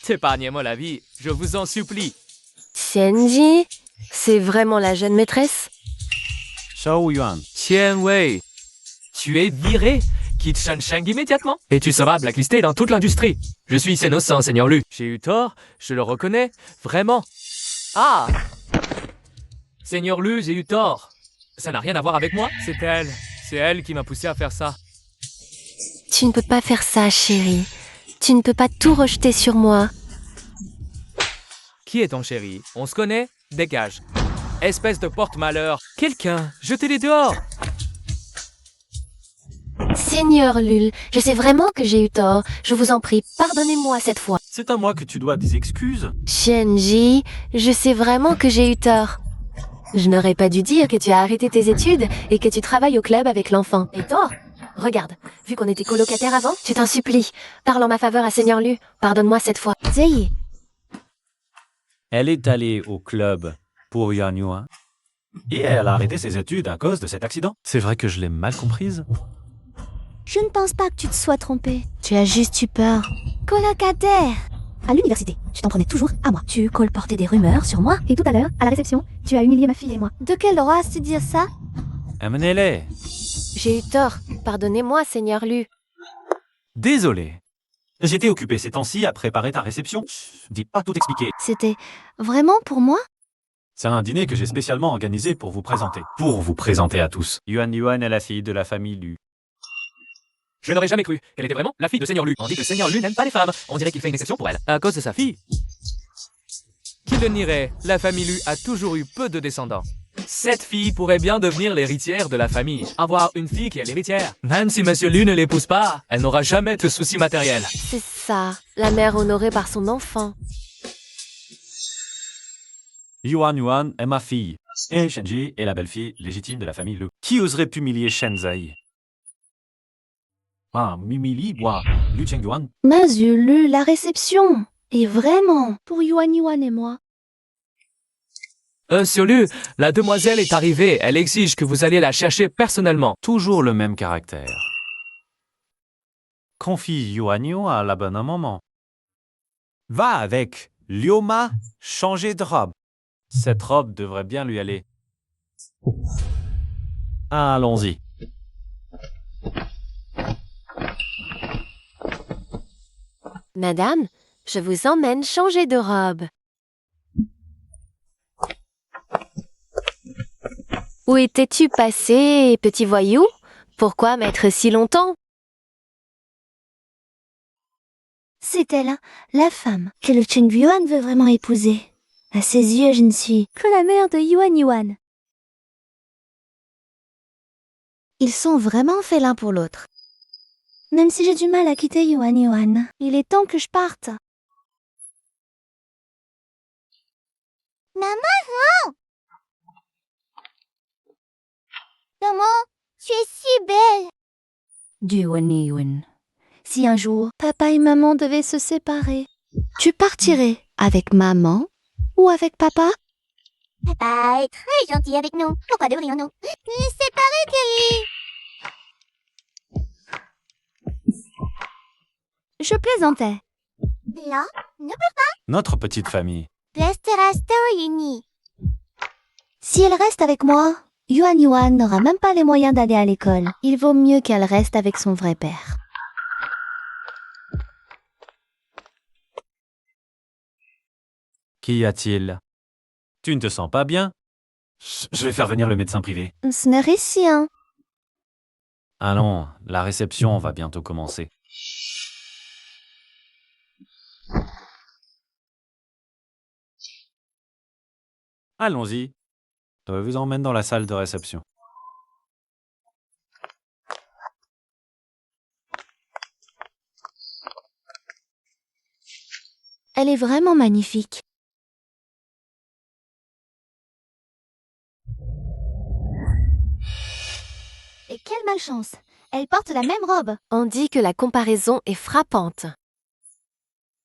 Épargnez-moi la vie, je vous en supplie. Tianji, c'est vraiment la jeune maîtresse? Shao Yuan. Tian Wei, tu es viré. Quitte Shansheng immédiatement. Et tu seras blacklisté dans toute l'industrie. Je suis innocent, Seigneur Lu. J'ai eu tort, je le reconnais, vraiment. Ah! Seigneur Lu, j'ai eu tort. Ça n'a rien à voir avec moi. C'est elle qui m'a poussé à faire ça. Tu ne peux pas faire ça, chérie. Tu ne peux pas tout rejeter sur moi. Qui est ton chéri? On se connaît? Dégage. Espèce de porte-malheur. Quelqu'un, jetez-les dehors. Seigneur Lul, je sais vraiment que j'ai eu tort. Je vous en prie, pardonnez-moi cette fois. C'est à moi que tu dois des excuses. Shenji, je sais vraiment que j'ai eu tort. Je n'aurais pas dû dire que tu as arrêté tes études et que tu travailles au club avec l'enfant. Et toi? Regarde, vu qu'on était colocataires avant, tu t'en supplie. Parle en ma faveur à Seigneur Lu. Pardonne-moi cette fois. Zéhi. Elle est allée au club pour Yuan Yuan. Et elle a arrêté ses études à cause de cet accident. C'est vrai que je l'ai mal comprise. Je ne pense pas que tu te sois trompé. Tu as juste eu peur. Colocataire. À l'université, tu t'en prenais toujours à moi. Tu colportais des rumeurs sur moi. Et tout à l'heure, à la réception, tu as humilié ma fille et moi. De quel droit as-tu dire ça? Amenez-les. J'ai eu tort. Pardonnez-moi, Seigneur Lu. Désolé. J'étais occupé ces temps-ci à préparer ta réception. Dis pas tout expliquer. C'était vraiment pour moi? C'est un dîner que j'ai spécialement organisé pour vous présenter. Pour vous présenter à tous. Yuan Yuan est la fille de la famille Lu. Je n'aurais jamais cru qu'elle était vraiment la fille de Seigneur Lu. On dit que Seigneur Lu n'aime pas les femmes. On dirait qu'il fait une exception pour elle. À cause de sa fille. Qui le nierait? La famille Lu a toujours eu peu de descendants. Cette fille pourrait bien devenir l'héritière de la famille. Avoir une fille qui est l'héritière. Même si Monsieur Lu ne l'épouse pas, elle n'aura jamais de soucis matériels. C'est ça, la mère honorée par son enfant. Yuan Yuan est ma fille. Et Shenji est la belle-fille légitime de la famille Lu. Qui oserait humilier Shenzai? Ah, Mimili, moi, Lu Chengyuan. Mazulu, la réception. Et vraiment, pour Yuan Yuan et moi. Monsieur Lu, la demoiselle est arrivée. Elle exige que vous alliez la chercher personnellement. Toujours le même caractère. Confie Yuan Yuan à la bonne moment. Va avec Lioma changer de robe. Cette robe devrait bien lui aller. Allons-y. Madame, je vous emmène changer de robe. Où étais-tu passé, petit voyou? Pourquoi mettre si longtemps? C'est elle, la femme que le Cheng Yuan veut vraiment épouser. À ses yeux, je ne suis que la mère de Yuan Yuan. Ils sont vraiment faits l'un pour l'autre. Même si j'ai du mal à quitter Yuan Yuan, il est temps que je parte. Maman! Maman, tu es si belle. Yuan Yuan. Si un jour, papa et maman devaient se séparer, tu partirais avec maman ou avec papa? Papa est très gentil avec nous. Pourquoi devrions-nous nous séparer, Kelly? Je plaisantais. Là, ne pleure pas. Notre petite famille. Restera unie. Si elle reste avec moi, Yuan Yuan n'aura même pas les moyens d'aller à l'école. Il vaut mieux qu'elle reste avec son vrai père. Qu'y a-t-il? Tu ne te sens pas bien? Je vais faire venir le médecin privé. Ce n'est rien. Allons, la réception va bientôt commencer. Allons-y. Je vous emmène dans la salle de réception. Elle est vraiment magnifique. Et quelle malchance! Elle porte la même robe. On dit que la comparaison est frappante.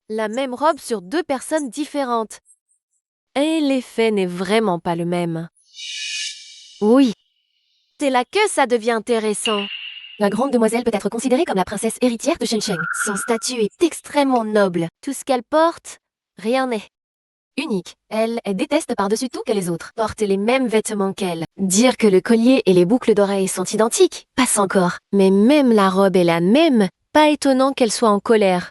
La même robe sur deux personnes différentes. Et l'effet n'est vraiment pas le même. Oui, c'est là que ça devient intéressant. La grande demoiselle peut être considérée comme la princesse héritière de Shensheng. Son statut est extrêmement noble. Tout ce qu'elle porte, rien n'est unique. Elle déteste par-dessus tout que les autres portent les mêmes vêtements qu'elle. Dire que le collier et les boucles d'oreilles sont identiques, passe encore. Mais même la robe est la même, pas étonnant qu'elle soit en colère.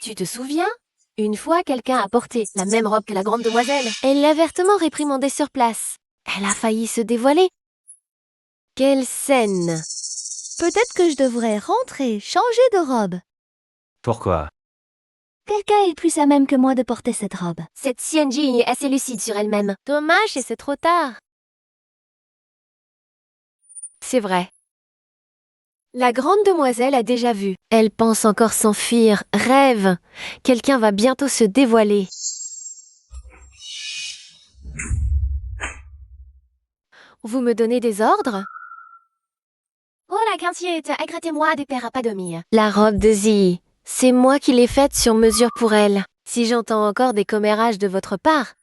Tu te souviens? Une fois, quelqu'un a porté la même robe que la grande demoiselle. Elle l'a vertement réprimandée sur place. Elle a failli se dévoiler. Quelle scène! Peut-être que je devrais rentrer, changer de robe. Pourquoi? Quelqu'un est plus à même que moi de porter cette robe. Cette Xianji est assez lucide sur elle-même. Dommage et c'est trop tard. C'est vrai. La grande demoiselle a déjà vu. Elle pense encore s'enfuir, rêve. Quelqu'un va bientôt se dévoiler. Vous me donnez des ordres? Oh la quintiette, écrêtez-moi des pères à pas dormir. La robe de Zi, c'est moi qui l'ai faite sur mesure pour elle. Si j'entends encore des commérages de votre part,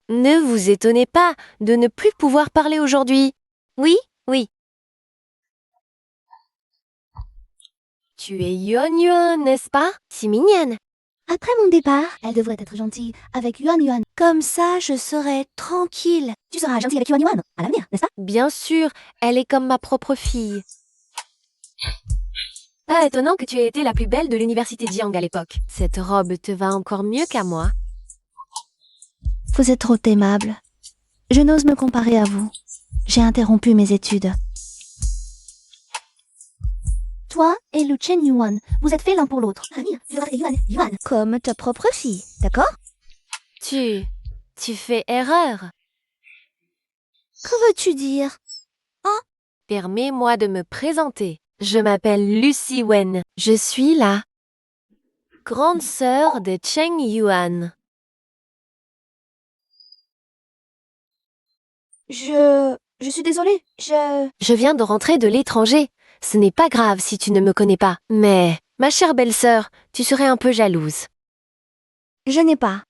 ne vous étonnez pas de ne plus pouvoir parler aujourd'hui. Oui, oui. Tu es Yuan Yuan, n'est-ce pas? Si mignonne. Après mon départ, elle devrait être gentille avec Yuan Yuan. Comme ça, je serai tranquille. Tu seras gentille avec Yuan Yuan à l'avenir, n'est-ce pas? Bien sûr, elle est comme ma propre fille. Pas étonnant que tu aies été la plus belle de l'université Jiang à l'époque. Cette robe te va encore mieux qu'à moi. Vous êtes trop aimable. Je n'ose me comparer à vous. J'ai interrompu mes études. Toi et le Chen Yuan, vous êtes faits l'un pour l'autre. Yuan. Comme ta propre fille, d'accord? Tu fais erreur. Que veux-tu dire? Permets-moi de me présenter. Je m'appelle Lucy Wen. Je suis la grande sœur de Cheng Yuan. Je suis désolée. Je viens de rentrer de l'étranger. Ce n'est pas grave si tu ne me connais pas. Mais, ma chère belle-sœur, tu serais un peu jalouse. Je n'ai pas.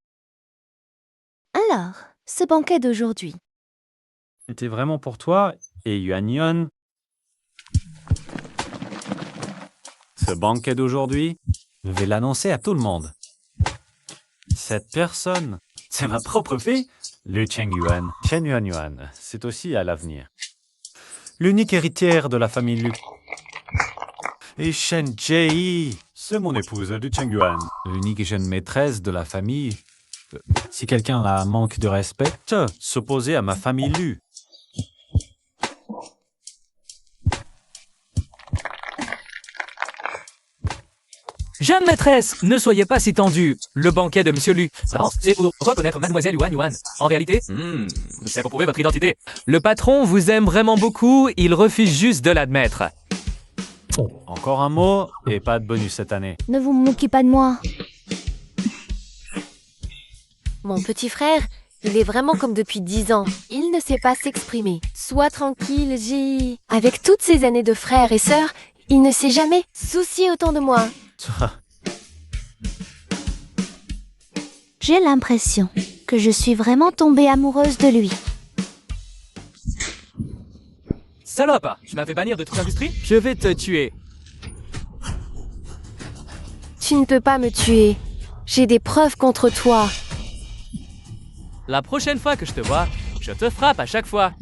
Alors, ce banquet d'aujourd'hui. C'était vraiment pour toi et Yuan Yuan. Ce banquet d'aujourd'hui, je vais l'annoncer à tout le monde. Cette personne, c'est ma propre fille. Lu Chengyuan. Chen Yuanyuan, c'est aussi à l'avenir. L'unique héritière de la famille Lu. Et Shen Jie, c'est mon épouse, Lu Chengyuan. L'unique jeune maîtresse de la famille. Si quelqu'un a un manque de respect, s'opposer à ma famille Lu. Jeune maîtresse, ne soyez pas si tendue. Le banquet de Monsieur Lu. Non, c'est pour reconnaître Mademoiselle Yuan Yuan. En réalité, c'est pour prouver votre identité. Le patron vous aime vraiment beaucoup, il refuse juste de l'admettre. Encore un mot et pas de bonus cette année. Ne vous moquez pas de moi. Mon petit frère, il est vraiment comme depuis 10 ans. Il ne sait pas s'exprimer. Sois tranquille, J. Avec toutes ces années de frères et sœurs, il ne s'est jamais soucié autant de moi. J'ai l'impression que je suis vraiment tombée amoureuse de lui. Salope, tu m'as fait bannir de toute l'industrie? Je vais te tuer. Tu ne peux pas me tuer. J'ai des preuves contre toi. La prochaine fois que je te vois, je te frappe à chaque fois.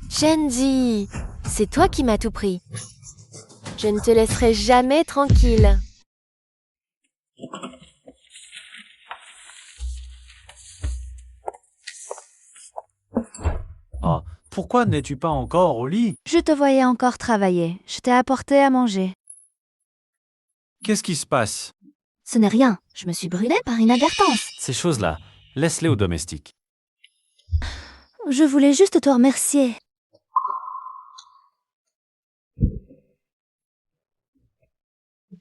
Shenji, c'est toi qui m'as tout pris. Je ne te laisserai jamais tranquille. Oh, pourquoi n'es-tu pas encore au lit? Je te voyais encore travailler. Je t'ai apporté à manger. Qu'est-ce qui se passe? Ce n'est rien. Je me suis brûlée par inadvertance. Ces choses-là, laisse-les aux domestiques. Je voulais juste te remercier.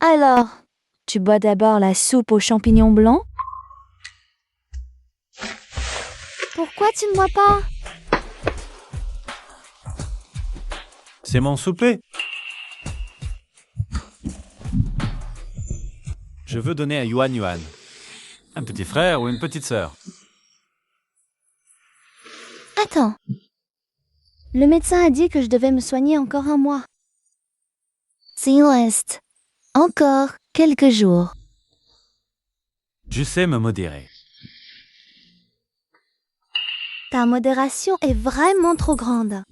Alors, tu bois d'abord la soupe aux champignons blancs? Pourquoi tu ne bois pas? C'est mon souper. Je veux donner à Yuan Yuan. Un petit frère ou une petite sœur? Attends. Le médecin a dit que je devais me soigner encore un mois. Il reste encore quelques jours. Je sais me modérer. Ta modération est vraiment trop grande.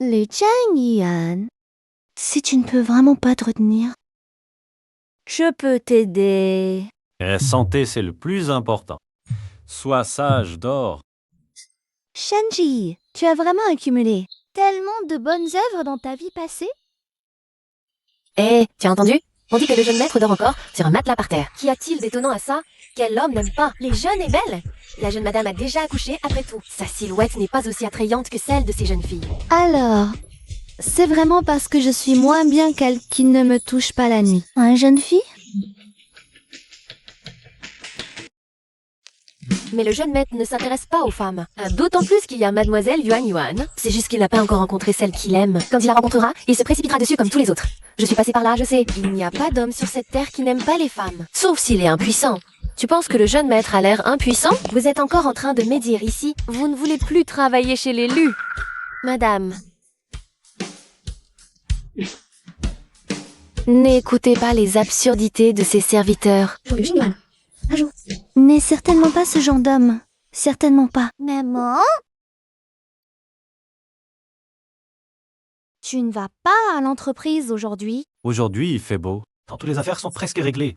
Les Changyan, si tu ne peux vraiment pas te retenir, je peux t'aider. La santé, c'est le plus important. Sois sage, dors. Shenji, tu as vraiment accumulé tellement de bonnes œuvres dans ta vie passée. Hé, tu as entendu? On dit que le jeune maître dort encore sur un matelas par terre. Qu'y a-t-il d'étonnant à ça? Quel homme n'aime pas les jeunes et belles? La jeune madame a déjà accouché après tout. Sa silhouette n'est pas aussi attrayante que celle de ces jeunes filles. Alors, c'est vraiment parce que je suis moins bien qu'elle qui ne me touche pas la nuit. Hein, jeune fille? Mais le jeune maître ne s'intéresse pas aux femmes. D'autant plus qu'il y a Mademoiselle Yuan Yuan. C'est juste qu'il n'a pas encore rencontré celle qu'il aime. Quand il la rencontrera, il se précipitera dessus comme tous les autres. Je suis passée par là, je sais. Il n'y a pas d'homme sur cette terre qui n'aime pas les femmes. Sauf s'il est impuissant. Tu penses que le jeune maître a l'air impuissant? Vous êtes encore en train de médire ici. Vous ne voulez plus travailler chez les Lu. Madame. N'écoutez pas les absurdités de ces serviteurs. N'est certainement pas ce genre d'homme. Certainement pas. Maman? Tu ne vas pas à l'entreprise aujourd'hui? Aujourd'hui, il fait beau. Toutes les affaires sont presque réglées.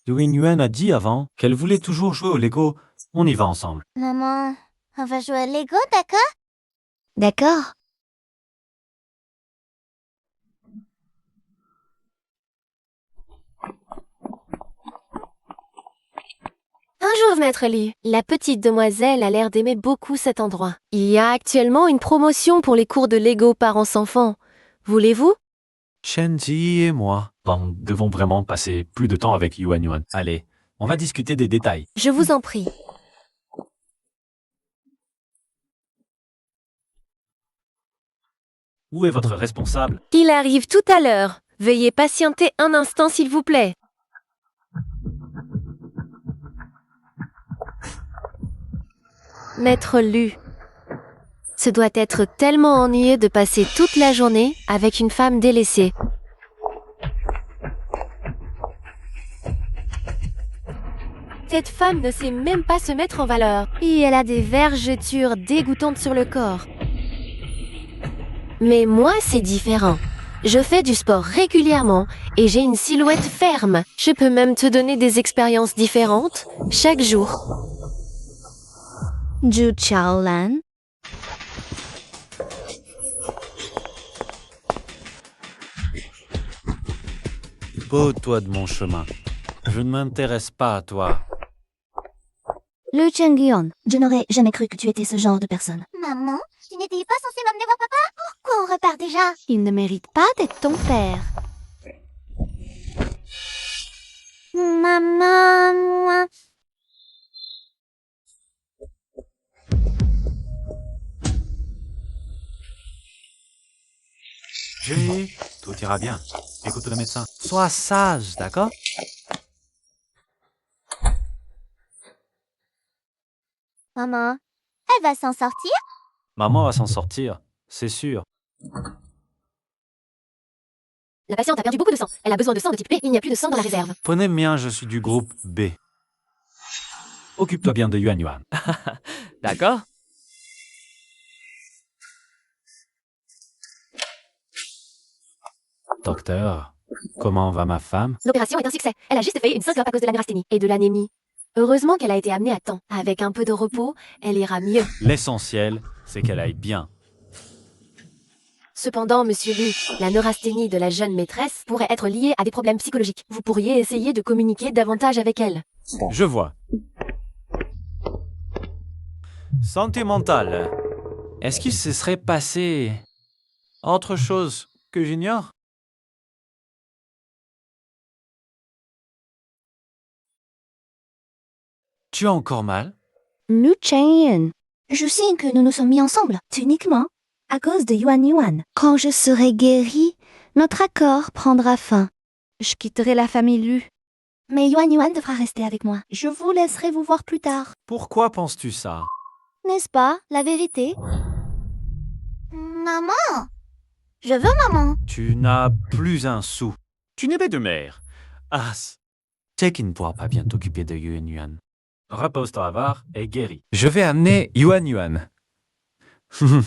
Yuan Yuan a dit avant qu'elle voulait toujours jouer au Lego. On y va ensemble. Maman, on va jouer à Lego, d'accord? D'accord. Bonjour, maître Lu. La petite demoiselle a l'air d'aimer beaucoup cet endroit. Il y a actuellement une promotion pour les cours de Lego parents-enfants. Voulez-vous? Shenji et moi. Nous devons vraiment passer plus de temps avec Yuan Yuan. Allez, on va discuter des détails. Je vous en prie. Où est votre responsable? Il arrive tout à l'heure. Veuillez patienter un instant s'il vous plaît. Maître Lu. Ce doit être tellement ennuyeux de passer toute la journée avec une femme délaissée. Cette femme ne sait même pas se mettre en valeur. Et elle a des vergetures dégoûtantes sur le corps. Mais moi, c'est différent. Je fais du sport régulièrement et j'ai une silhouette ferme. Je peux même te donner des expériences différentes chaque jour. Zhu Chaolan. Pose-toi de mon chemin. Je ne m'intéresse pas à toi. Liu Chengyuan. Je n'aurais jamais cru que tu étais ce genre de personne. Maman, tu n'étais pas censée m'emmener voir papa? Pourquoi on repart déjà? Il ne mérite pas d'être ton père. Maman, moi... J'ai... Tout ira bien. Écoute le médecin. Sois sage, d'accord? Maman, elle va s'en sortir? Maman va s'en sortir, c'est sûr. La patiente a perdu beaucoup de sang. Elle a besoin de sang de type B. Il n'y a plus de sang dans la réserve. Prenez bien, je suis du groupe B. Occupe-toi bien de Yuan Yuan. D'accord? Docteur, comment va ma femme? L'opération est un succès. Elle a juste fait une syncope à cause de la neurasthénie et de l'anémie. Heureusement qu'elle a été amenée à temps. Avec un peu de repos, elle ira mieux. L'essentiel, c'est qu'elle aille bien. Cependant, monsieur Lu, la neurasthénie de la jeune maîtresse pourrait être liée à des problèmes psychologiques. Vous pourriez essayer de communiquer davantage avec elle. Je vois. Santé mentale. Est-ce qu'il se serait passé autre chose que j'ignore? Tu as encore mal? Liu Chengyuan. Je sais que nous nous sommes mis ensemble, uniquement à cause de Yuan Yuan. Quand je serai guérie, notre accord prendra fin. Je quitterai la famille Lu. Mais Yuan Yuan devra rester avec moi. Je vous laisserai vous voir plus tard. Pourquoi penses-tu ça? N'est-ce pas, la vérité? Maman! Je veux maman. Tu n'as plus un sou. Tu n'es pas de mère. Ah, c'est qu'il ne pourra pas bien t'occuper de Yuan Yuan. Repose-toi à voir et guéris. Je vais amener Yuan Yuan. Maman,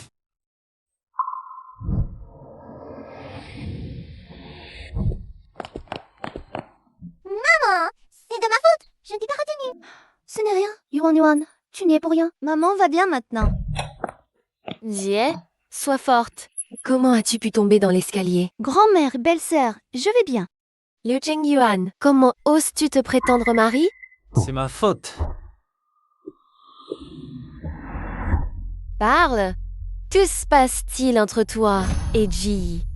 c'est de ma faute. Je ne t'ai pas retenue. Ce n'est rien, Yuan Yuan. Tu n'y es pour rien. Maman va bien maintenant. Jie, sois forte. Comment as-tu pu tomber dans l'escalier? Grand-mère, belle-sœur, je vais bien. Liu Chengyuan, comment oses-tu te prétendre mari? C'est ma faute. Parle. Que se passe-t-il entre toi et Ji?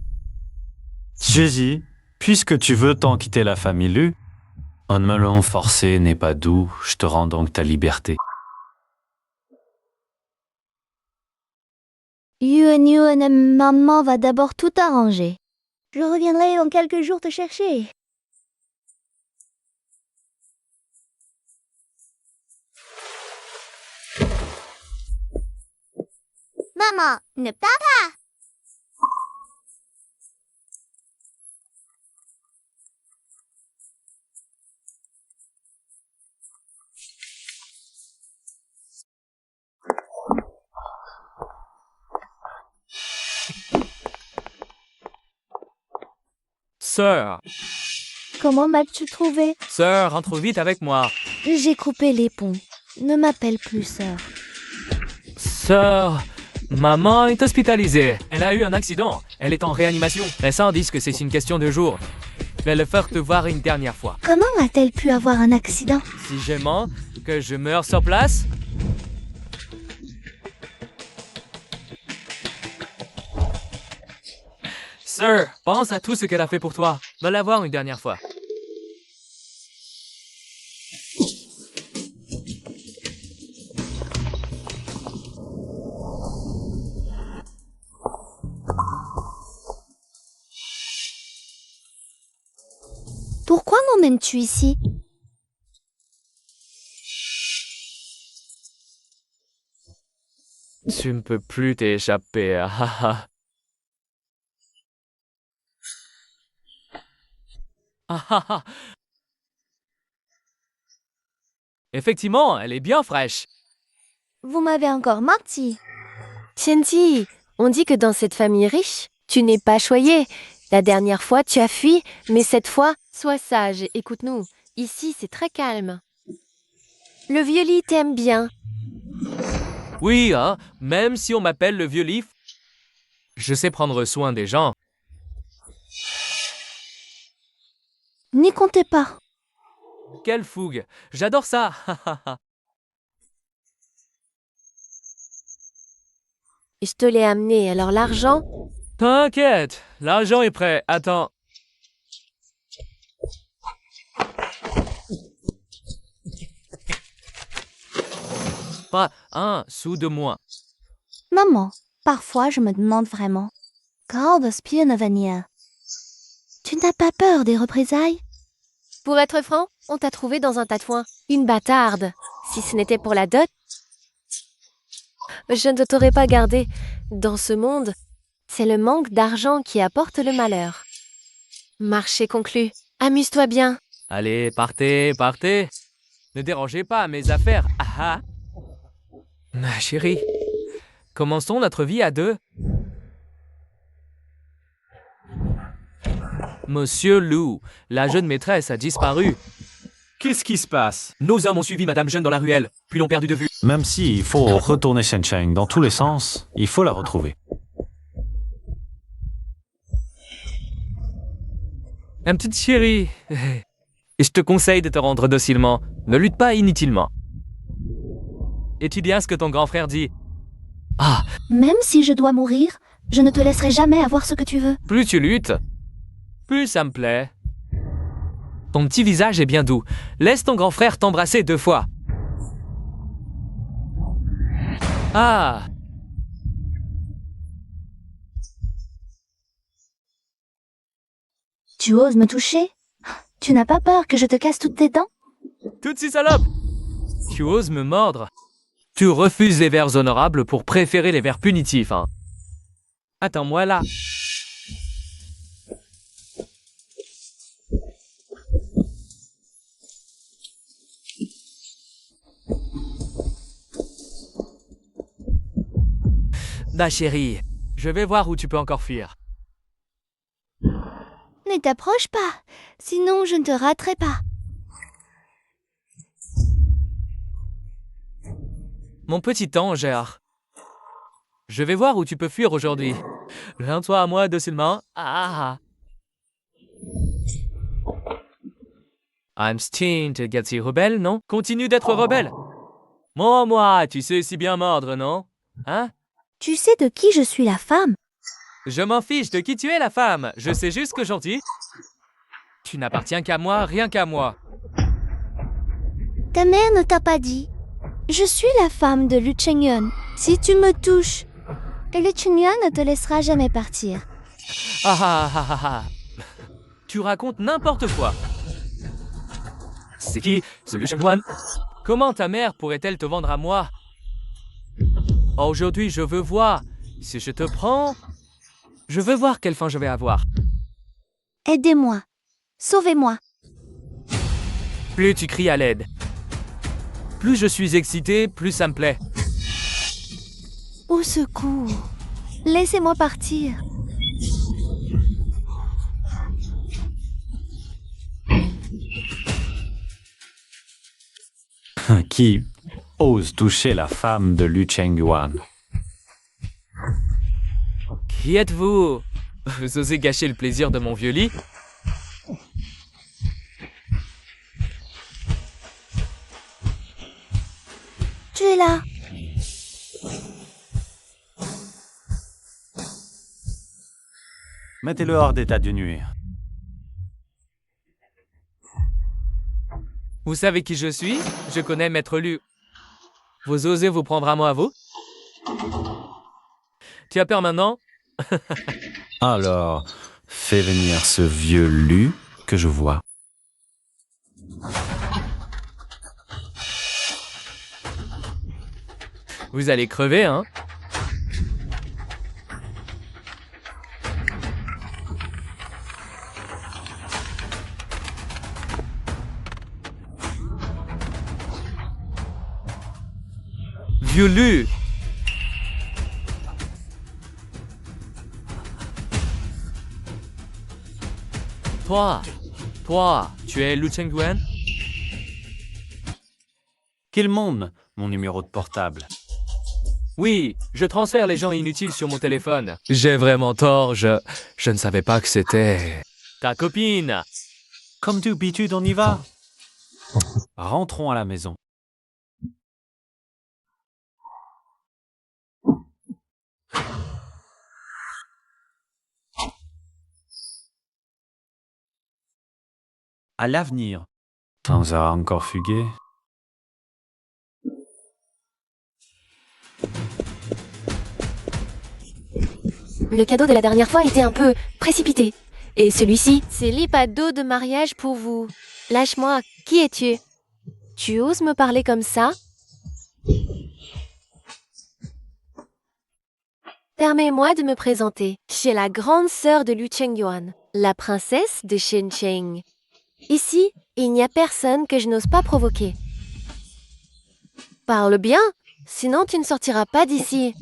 Jésus, puisque tu veux t'en quitter la famille Lu, un melon forcé n'est pas doux, je te rends donc ta liberté. Yuan Yuan, maman va d'abord tout arranger. Je reviendrai dans quelques jours te chercher. Maman, ne pars pas. Sœur, Comment m'as-tu trouvé? sœur, entre vite avec moi. J'ai coupé les ponts. Ne m'appelle plus sœur. Sœur, maman est hospitalisée. Elle a eu un accident. Elle est en réanimation. Les médecins disent que c'est une question de jours. Je vais le faire te voir une dernière fois. Comment a-t-elle pu avoir un accident? Si je mens, que je meurs sur place? Sœur, pense à tout ce qu'elle a fait pour toi. Va la voir une dernière fois. m'emmènes-tu ici? Tu ne peux plus t'échapper. Ah, ah, ah. Ah, ah, ah. Effectivement, elle est bien fraîche. Vous m'avez encore menti. Tienti, on dit que dans cette famille riche, tu n'es pas choyé. La dernière fois, tu as fui, mais cette fois, sois sage et écoute-nous. Ici, c'est très calme. Le vieux lit t'aime bien. Oui, hein, même si on m'appelle le vieux Leaf, je sais prendre soin des gens. N'y comptez pas. Quelle fougue. J'adore ça. Je te l'ai amené, alors l'argent? T'inquiète, l'argent est prêt. Attends. Pas un sou de moins. Maman, parfois je me demande vraiment. Quand de venir? Tu n'as pas peur des représailles? Pour être franc, on t'a trouvé dans un tas de foin. Une bâtarde. Si ce n'était pour la dot, je ne t'aurais pas gardé. Dans ce monde, c'est le manque d'argent qui apporte le malheur. Marché conclu. Amuse-toi bien. Allez, partez, partez. Ne dérangez pas mes affaires. Ah ah. Chérie, commençons notre vie à deux. Monsieur Lou, la jeune maîtresse a disparu. Qu'est-ce qui se passe? Nos hommes ont suivi Madame Jeune dans la ruelle, puis l'ont perdue de vue. Même s'il faut retourner Shencheng dans tous les sens, il faut la retrouver. Un petit chéri. Et je te conseille de te rendre docilement. Ne lutte pas inutilement. Et tu dis ce que ton grand frère dit. Ah, Même si je dois mourir, je ne te laisserai jamais avoir ce que tu veux. plus tu luttes, plus ça me plaît. Ton petit visage est bien doux. Laisse ton grand frère t'embrasser 2 fois. Ah, Tu oses me toucher? Tu n'as pas peur que je te casse toutes tes dents? toutes ces salopes. Tu oses me mordre. Tu refuses les vers honorables pour préférer les vers punitifs, hein. Attends-moi là. Ma chérie, je vais voir où tu peux encore fuir. Ne t'approche pas, sinon je ne te raterai pas. Mon petit ange, je vais voir où tu peux fuir aujourd'hui. Viens-toi à moi docilement. Ah. I'm steen to get si rebelle, non? Continue d'être rebelle. Moi, tu sais si bien mordre, non? Hein? Tu sais de qui je suis la femme? Je m'en fiche de qui tu es, la femme. Je sais juste que j'en dis. Tu n'appartiens qu'à moi, rien qu'à moi. Ta mère ne t'a pas dit. Je suis la femme de Lu Chengyun. Si tu me touches, Lu Chengyun ne te laissera jamais partir. Ah ah ah ah ah. Tu racontes n'importe quoi. C'est qui, ce Liu Shenghuan? Comment ta mère pourrait-elle te vendre à moi? Aujourd'hui, je veux voir. Si je te prends, je veux voir quelle fin je vais avoir. Aidez-moi. Sauvez-moi. Plus tu cries à l'aide, plus je suis excité, plus ça me plaît. Au secours. Laissez-moi partir. Qui ose toucher la femme de Lu Chengyuan? Qui êtes-vous? Vous osez gâcher le plaisir de mon vieux lit? Tu es là. Mettez-le hors d'état de nuire. Vous savez qui je suis? Je connais Maître Lu. Vous osez vous prendre à moi, vous? Tu as peur maintenant? Alors, fais venir ce vieux Lu que je vois. Vous allez crever, hein? Vieux. Toi, tu es Lu Chengyuan? Quel monde, mon numéro de portable? Oui, je transfère les gens inutiles sur mon téléphone. J'ai vraiment tort, je ne savais pas que c'était... ta copine. Comme d'habitude, on y va. Rentrons à la maison. À l'avenir. Temps a encore fugué. Le cadeau de la dernière fois était un peu précipité. Et celui-ci, c'est l'ipado de mariage pour vous. Lâche-moi, qui es-tu? Tu oses me parler comme ça? Permets-moi de me présenter. Je suis la grande sœur de Lu Chengyuan, la princesse de Shencheng. Ici, il n'y a personne que je n'ose pas provoquer. Parle bien, sinon tu ne sortiras pas d'ici.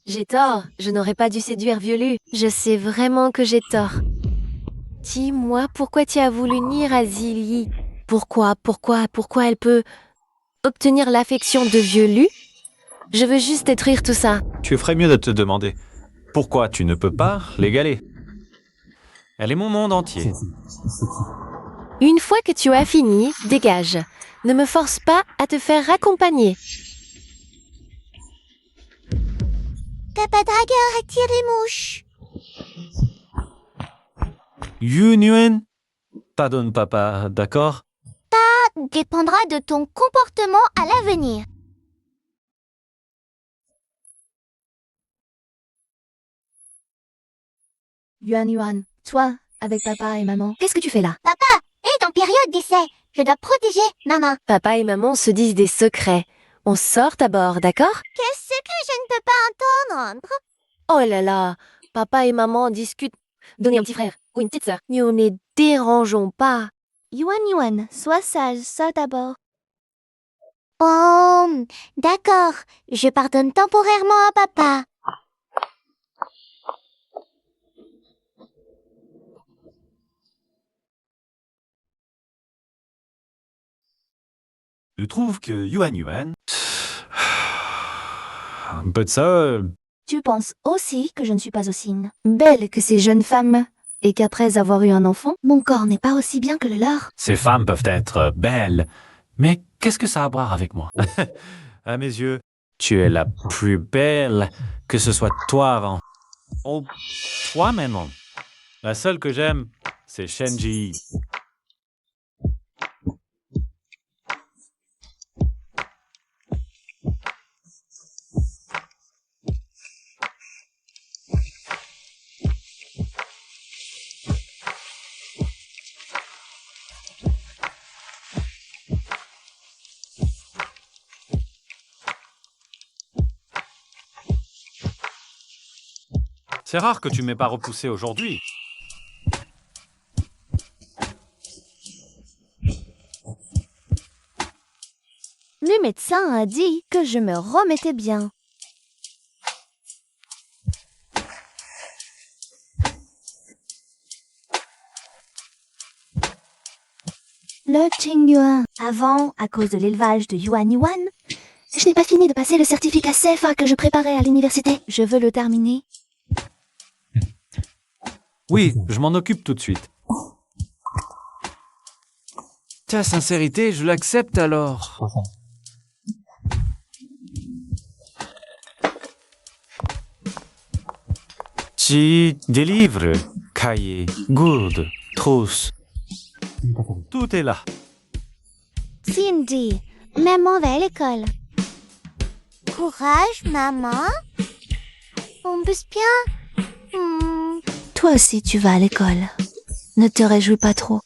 J'ai tort, je n'aurais pas dû séduire Vieux-Lu. Je sais vraiment que j'ai tort. Dis-moi, pourquoi tu as voulu nier à Zili? Pourquoi elle peut obtenir l'affection de Vieux-Lu? Je veux juste détruire tout ça. Tu ferais mieux de te demander pourquoi tu ne peux pas l'égaler. Elle est mon monde entier. Une fois que tu as fini, dégage. Ne me force pas à te faire accompagner. Papa Dragueur attire les mouches. Yu Nguyen, pardonne papa, d'accord? Dépendra de ton comportement à l'avenir. Yuan, toi, avec papa et maman, qu'est-ce que tu fais là? Papa est en période d'essai. Je dois protéger maman. Papa et maman se disent des secrets. On sort à bord, d'accord? Qu'est-ce que je ne peux pas entendre? Oh là là, papa et maman discutent. Donnez un petit frère ou une petite sœur. Nous ne les dérangeons pas. Yuan, sois sage, sors d'abord. Oh, d'accord. Je pardonne temporairement à papa. Je trouve que Yuan... Un peu de ça... Tu penses aussi que je ne suis pas aussi belle que ces jeunes femmes et qu'après avoir eu un enfant, mon corps n'est pas aussi bien que le leur? Ces femmes peuvent être belles, mais qu'est-ce que ça a à voir avec moi? À mes yeux, tu es la plus belle, que ce soit toi avant. Oh, toi maintenant. La seule que j'aime, c'est Shenji. C'est rare que tu m'aies pas repoussé aujourd'hui. Le médecin a dit que je me remettais bien. Le Chengyuan. Avant, à cause de l'élevage de Yuan, je n'ai pas fini de passer le certificat CFA que je préparais à l'université. Je veux le terminer. Oui, je m'en occupe tout de suite. Ta sincérité, je l'accepte alors. J'ai des livres, cahiers, gourdes, trousses. Tout est là. Cindy, maman va à l'école. Courage, maman. On bus bien. Toi aussi, tu vas à l'école. Ne te réjouis pas trop.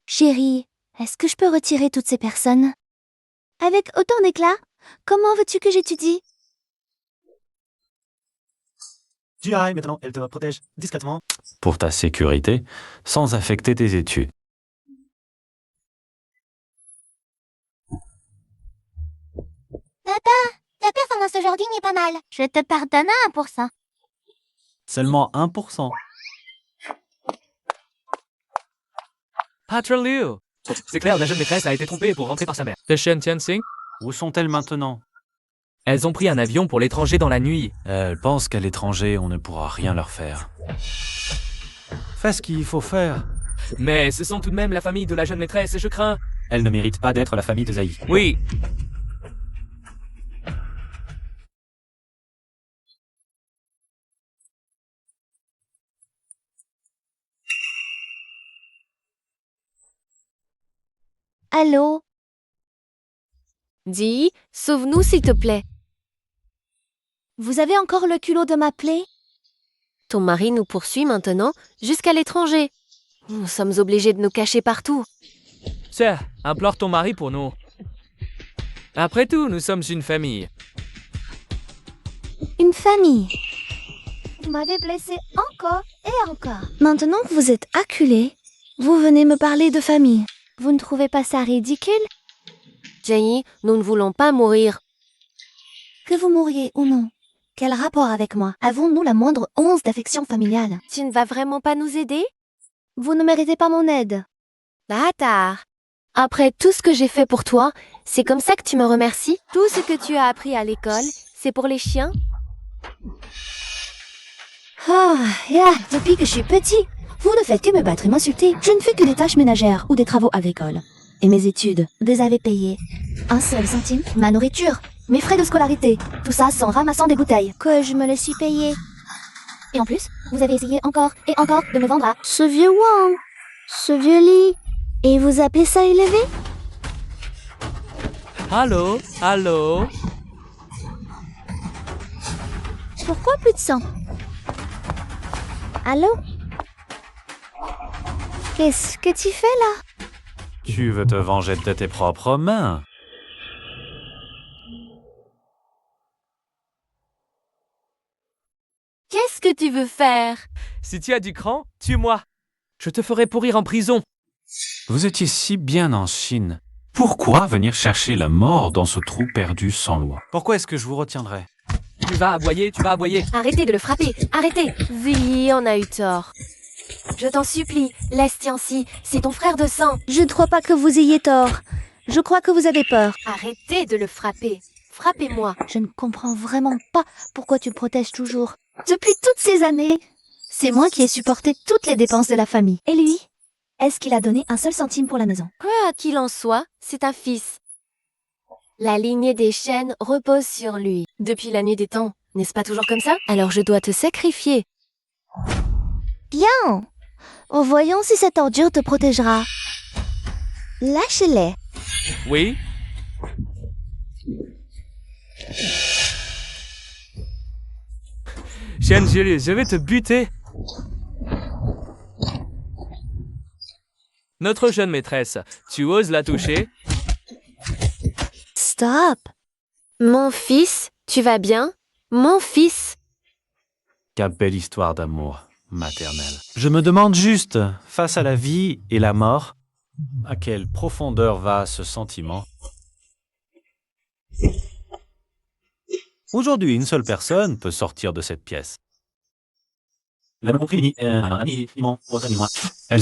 Chérie, Est-ce que je peux retirer toutes ces personnes? Avec autant d'éclat? Comment veux-tu que j'étudie? Jiai, maintenant, elle te protège discrètement. Pour ta sécurité, sans affecter tes études. Ta performance aujourd'hui n'est pas mal. Je te pardonne à 1%. Seulement 1%. Patron Liu. C'est clair, la jeune maîtresse a été trompée pour rentrer par sa mère. De Shen Tianxing. Où sont-elles maintenant? Elles ont pris un avion pour l'étranger dans la nuit. Elles pensent qu'à l'étranger, on ne pourra rien leur faire. Fais ce qu'il faut faire. Mais ce sont tout de même la famille de la jeune maîtresse et je crains. Elle ne mérite pas d'être la famille de Zaï. Oui. Allô? Dis, sauve-nous s'il te plaît. Vous avez encore le culot de m'appeler? Ton mari nous poursuit maintenant jusqu'à l'étranger. Nous sommes obligés de nous cacher partout. Tiens, implore ton mari pour nous. Après tout, nous sommes une famille. Une famille. Vous m'avez blessé encore et encore. Maintenant que vous êtes acculé, vous venez me parler de famille. Vous ne trouvez pas ça ridicule? Jai, nous ne voulons pas mourir. Que vous mouriez ou non, quel rapport avec moi? Avons-nous la moindre once d'affection familiale? Tu ne vas vraiment pas nous aider? Vous ne méritez pas mon aide. Bâtard. Après tout ce que j'ai fait pour toi, c'est comme ça que tu me remercies? Tout ce que tu as appris à l'école, c'est pour les chiens? Depuis que je suis petit, vous ne faites que me battre et m'insulter. Je ne fais que des tâches ménagères ou des travaux agricoles. Et mes études, vous les avez payées. 1 seul centime, ma nourriture, mes frais de scolarité, tout ça sans ramassant des bouteilles. Que je me les suis payées. Et en plus, vous avez essayé encore et encore de me vendre à ce vieux Wang, ce vieux lit. Et vous appelez ça élevé? Allô? Allô? Pourquoi plus de sang? Allô? Qu'est-ce que tu fais là? Tu veux te venger de tes propres mains. Qu'est-ce que tu veux faire? Si tu as du cran, tue-moi. Je te ferai pourrir en prison. Vous étiez si bien en Chine. Pourquoi venir chercher la mort dans ce trou perdu sans loi? Pourquoi est-ce que je vous retiendrai? Tu vas aboyer, tu vas aboyer. Arrêtez de le frapper, arrêtez! Zi, on a eu tort. Je t'en supplie, laisse Tianxi, c'est ton frère de sang. Je ne crois pas que vous ayez tort. Je crois que vous avez peur. Arrêtez de le frapper. Frappez-moi. Je ne comprends vraiment pas pourquoi tu le protèges toujours. Depuis toutes ces années, c'est moi qui ai supporté toutes les dépenses de la famille. Et lui? Est-ce qu'il a donné un seul centime pour la maison? Quoi qu'il en soit, c'est un fils. La lignée des Shen repose sur lui. Depuis la nuit des temps, n'est-ce pas toujours comme ça? Alors je dois te sacrifier. Bien. Voyons si cette ordure te protégera. Lâche-les. Oui? Shen Julius, je vais te buter. Notre jeune maîtresse, tu oses la toucher? Stop. Mon fils, tu vas bien? Mon fils. Quelle belle histoire d'amour maternel. Je me demande juste, face à la vie et la mort, à quelle profondeur va ce sentiment? Aujourd'hui, une seule personne peut sortir de cette pièce. Elles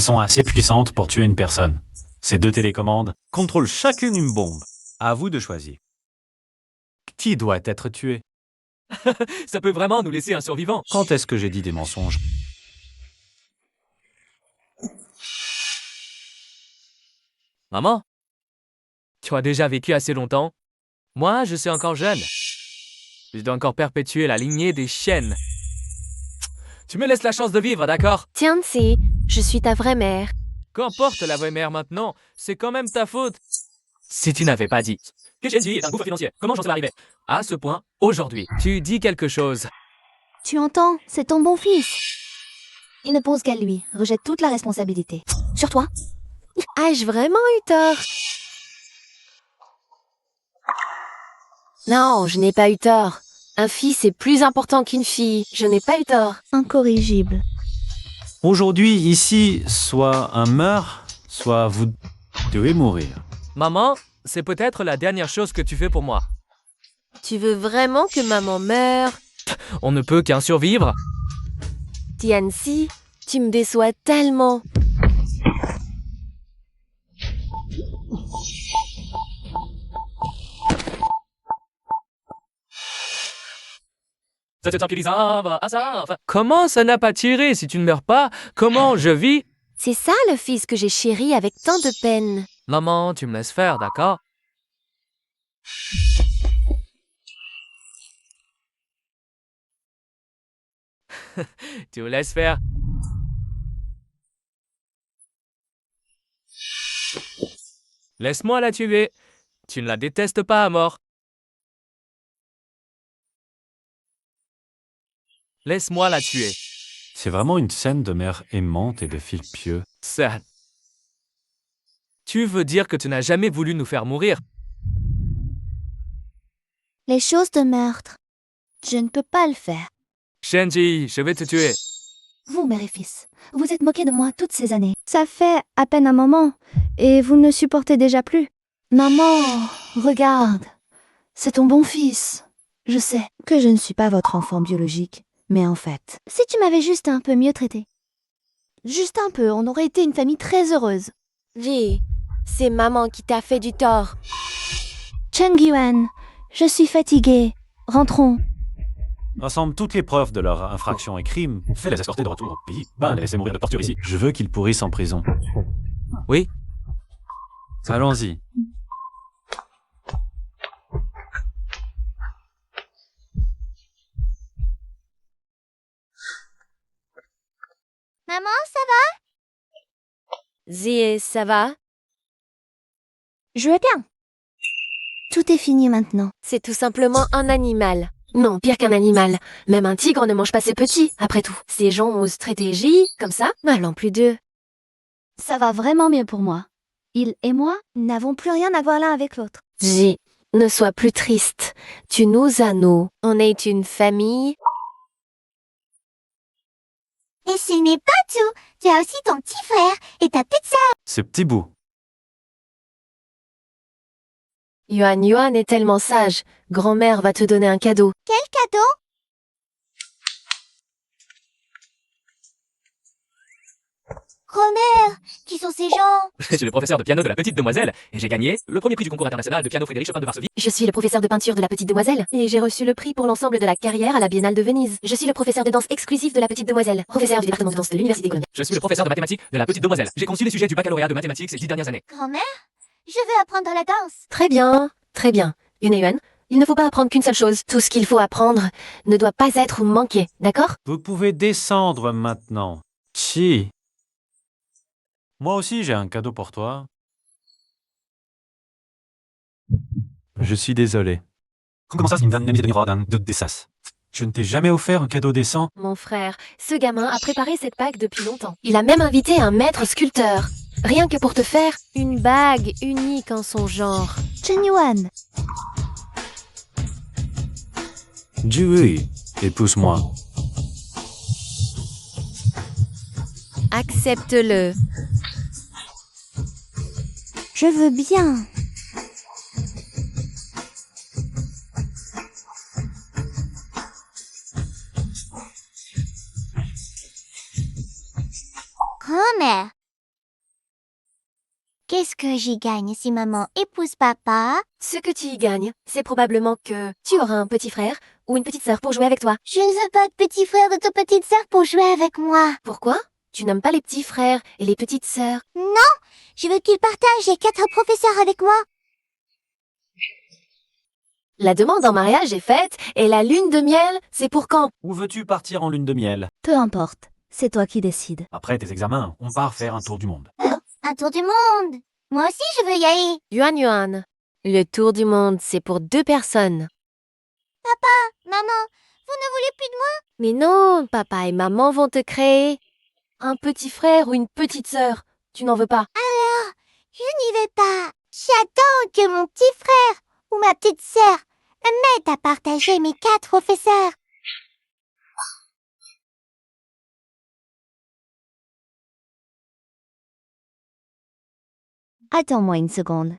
sont assez puissantes pour tuer une personne. Ces 2 télécommandes contrôlent chacune une bombe. À vous de choisir. Qui doit être tué? Ça peut vraiment nous laisser un survivant. Quand est-ce que j'ai dit des mensonges? Maman? Tu as déjà vécu assez longtemps? Moi, je suis encore jeune. Je dois encore perpétuer la lignée des Shen. Tu me laisses la chance de vivre, d'accord? Tianxi, je suis ta vraie mère. Qu'importe la vraie mère maintenant, c'est quand même ta faute. Si tu n'avais pas dit. Que Shenji est un gouffre financier. Comment j'en suis arrivé à ce point aujourd'hui? Tu dis quelque chose. Tu entends? C'est ton bon fils. Il ne pense qu'à lui. Rejette toute la responsabilité. Sur toi. Ai-je vraiment eu tort? Non, je n'ai pas eu tort. Un fils est plus important qu'une fille. Je n'ai pas eu tort. Incorrigible. Aujourd'hui, ici, soit un meurt, soit vous devez mourir. Maman, c'est peut-être la dernière chose que tu fais pour moi. Tu veux vraiment que maman meure? On ne peut qu'un survivre. Tianxi, tu me déçois tellement. Ça te tranquillise, ah, ça, enfin. Comment ça n'a pas tiré si tu ne meurs pas? Comment je vis? C'est ça le fils que j'ai chéri avec tant de peine. Maman, tu me laisses faire, d'accord? Tu me laisses faire. Laisse-moi la tuer. Tu ne la détestes pas à mort. Laisse-moi la tuer. C'est vraiment une scène de mère aimante et de fils pieux. Ça. Tu veux dire que tu n'as jamais voulu nous faire mourir? Les choses de meurtre. Je ne peux pas le faire. Shenji, je vais te tuer. Vous, mère et fils, vous êtes moqué de moi toutes ces années. Ça fait à peine un moment, et vous ne supportez déjà plus. Maman, regarde. C'est ton bon fils. Je sais que je ne suis pas votre enfant biologique, mais en fait, si tu m'avais juste un peu mieux traité. Juste un peu, on aurait été une famille très heureuse. Ji, c'est maman qui t'a fait du tort. Cheng Yuan, je suis fatiguée. Rentrons. Rassemble toutes les preuves de leur infraction et crime. Fais-les escorter de retour au pays. Ben, les laisser mourir de torture ici. Je veux qu'ils pourrissent en prison. Oui? Allons-y. Maman, ça va? Zi, ça va? Je vais bien. Tout est fini maintenant. C'est tout simplement un animal. Non, pire qu'un animal. Même un tigre ne mange pas ses petits, après tout. Ces gens osent traiter J comme ça, mal en plus d'eux. Ça va vraiment mieux pour moi. Il et moi n'avons plus rien à voir l'un avec l'autre. J, ne sois plus triste. Tu nous as nous. On est une famille. Et ce n'est pas tout. Tu as aussi ton petit frère et ta petite sœur. Ce petit bout. Yuan Yuan est tellement sage. Grand-mère va te donner un cadeau. Quel cadeau? Grand-mère, qui sont ces gens? Je suis le professeur de piano de la petite demoiselle et j'ai gagné le premier prix du concours international de piano Frédéric Chopin de Varsovie. Je suis le professeur de peinture de la petite demoiselle et j'ai reçu le prix pour l'ensemble de la carrière à la Biennale de Venise. Je suis le professeur de danse exclusif de la petite demoiselle, professeur du département de danse de l'Université Columbia. Je suis le professeur de mathématiques de la petite demoiselle. J'ai conçu les sujets du baccalauréat de mathématiques ces 10 dernières années. Grand-mère, je veux apprendre la danse. Très bien, très bien. Yuan Yuan, il ne faut pas apprendre qu'une seule chose. Tout ce qu'il faut apprendre ne doit pas être manqué, d'accord? Vous pouvez descendre maintenant. Chi. Moi aussi, j'ai un cadeau pour toi. Je suis désolé. Comment ça, c'est une vanne de Dessas? Je ne t'ai jamais offert un cadeau décent. Mon frère, ce gamin a préparé cette bague depuis longtemps. Il a même invité un maître sculpteur. Rien que pour te faire une bague unique en son genre. Chen Yuan, Jui, épouse-moi. Accepte-le. je veux bien. Grand-mère, qu'est-ce que j'y gagne si maman épouse papa? Ce que tu y gagnes, c'est probablement que tu auras un petit frère ou une petite sœur pour jouer avec toi. Je ne veux pas de petit frère de ta petite sœur pour jouer avec moi. Pourquoi? Tu n'aimes pas les petits frères et les petites sœurs? Non, je veux qu'il partage les 4 professeurs avec moi. La demande en mariage est faite et la lune de miel, c'est pour quand? Où veux-tu partir en lune de miel? Peu importe, c'est toi qui décides. Après tes examens, on part faire un tour du monde. Un tour du monde. Moi aussi, je veux y aller. Yuan Yuan, le tour du monde, c'est pour 2 personnes. Maman, vous ne voulez plus de moi? Mais non, papa et maman vont te créer un petit frère ou une petite sœur. Tu n'en veux pas? Alors, Je n'y vais pas. J'attends que mon petit frère ou ma petite sœur m'aide à partager mes 4 professeurs. Attends-moi une seconde.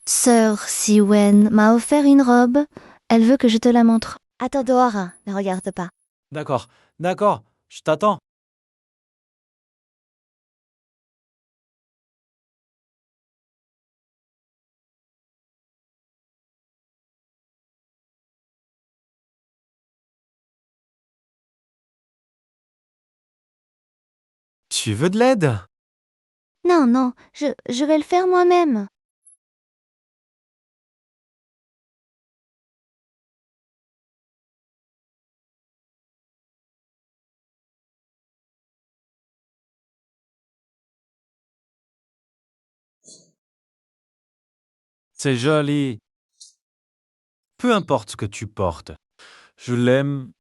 Sœur Siwen m'a offert une robe. Elle veut que je te la montre. Attends dehors, hein. Ne regarde pas. D'accord, d'accord, je t'attends. Tu veux de l'aide? Non, non, je vais le faire moi-même. C'est joli. Peu importe ce que tu portes. Je l'aime.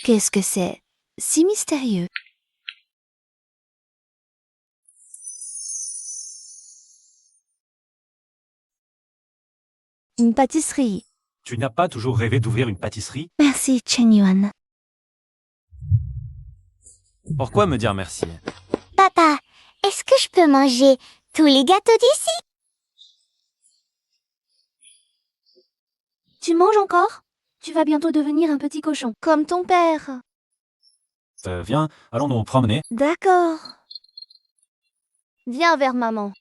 Qu'est-ce que c'est? Si mystérieux. Une pâtisserie. Tu n'as pas toujours rêvé d'ouvrir une pâtisserie? Merci, Chen Yuan. Pourquoi me dire merci? Papa, est-ce que je peux manger tous les gâteaux d'ici? Tu manges encore? Tu vas bientôt devenir un petit cochon, comme ton père. Viens, allons nous promener. D'accord. Viens vers maman.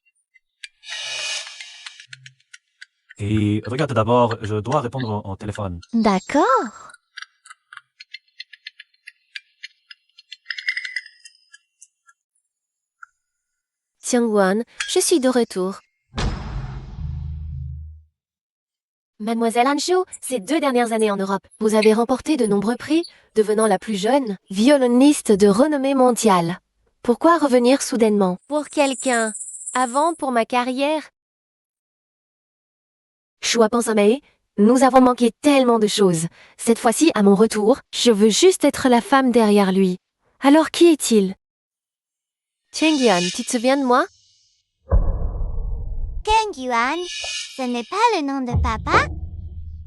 Et regarde d'abord, je dois répondre au téléphone. D'accord. Xiangguan, je suis de retour. Mademoiselle Hanshu, ces 2 dernières années en Europe, vous avez remporté de nombreux prix, devenant la plus jeune violoniste de renommée mondiale. Pourquoi revenir soudainement? Pour quelqu'un. Avant, pour ma carrière. Chua Pansamae, nous avons manqué tellement de choses. Cette fois-ci, à mon retour, je veux juste être la femme derrière lui. Alors qui est-il? Cheng-yuan, tu te souviens de moi? Cheng-yuan, ce n'est pas le nom de papa?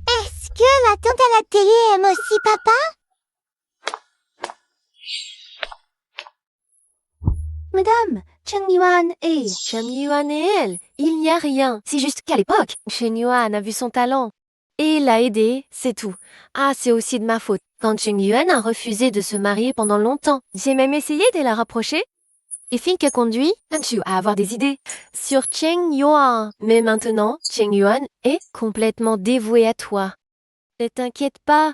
Est-ce que la tante à la télé aime aussi papa? Madame, Chen Yuan et... Cheng-yuan et elle, il n'y a rien. C'est juste qu'à l'époque, Cheng-yuan a vu son talent. Et l'a aidé, c'est tout. Ah, c'est aussi de ma faute. Quand Cheng-yuan a refusé de se marier pendant longtemps, j'ai même essayé de la rapprocher. Et Fink a conduit Hanshu à avoir des idées sur Cheng-yuan. Mais maintenant, Cheng-yuan est complètement dévoué à toi. Ne t'inquiète pas.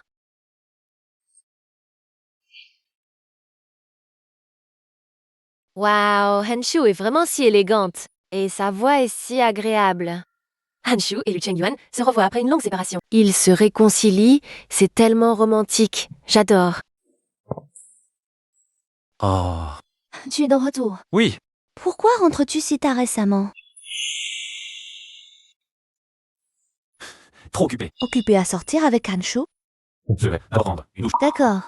Waouh, Hanshu est vraiment si élégante. Et sa voix est si agréable. Hanshu et Lu Cheng-yuan se revoient après une longue séparation. Ils se réconcilient, c'est tellement romantique. J'adore. Oh. Tu es de retour. Oui, Pourquoi rentres-tu si tard récemment? trop occupé. Occupé à sortir avec Hanshu? Je vais prendre une douche. D'accord.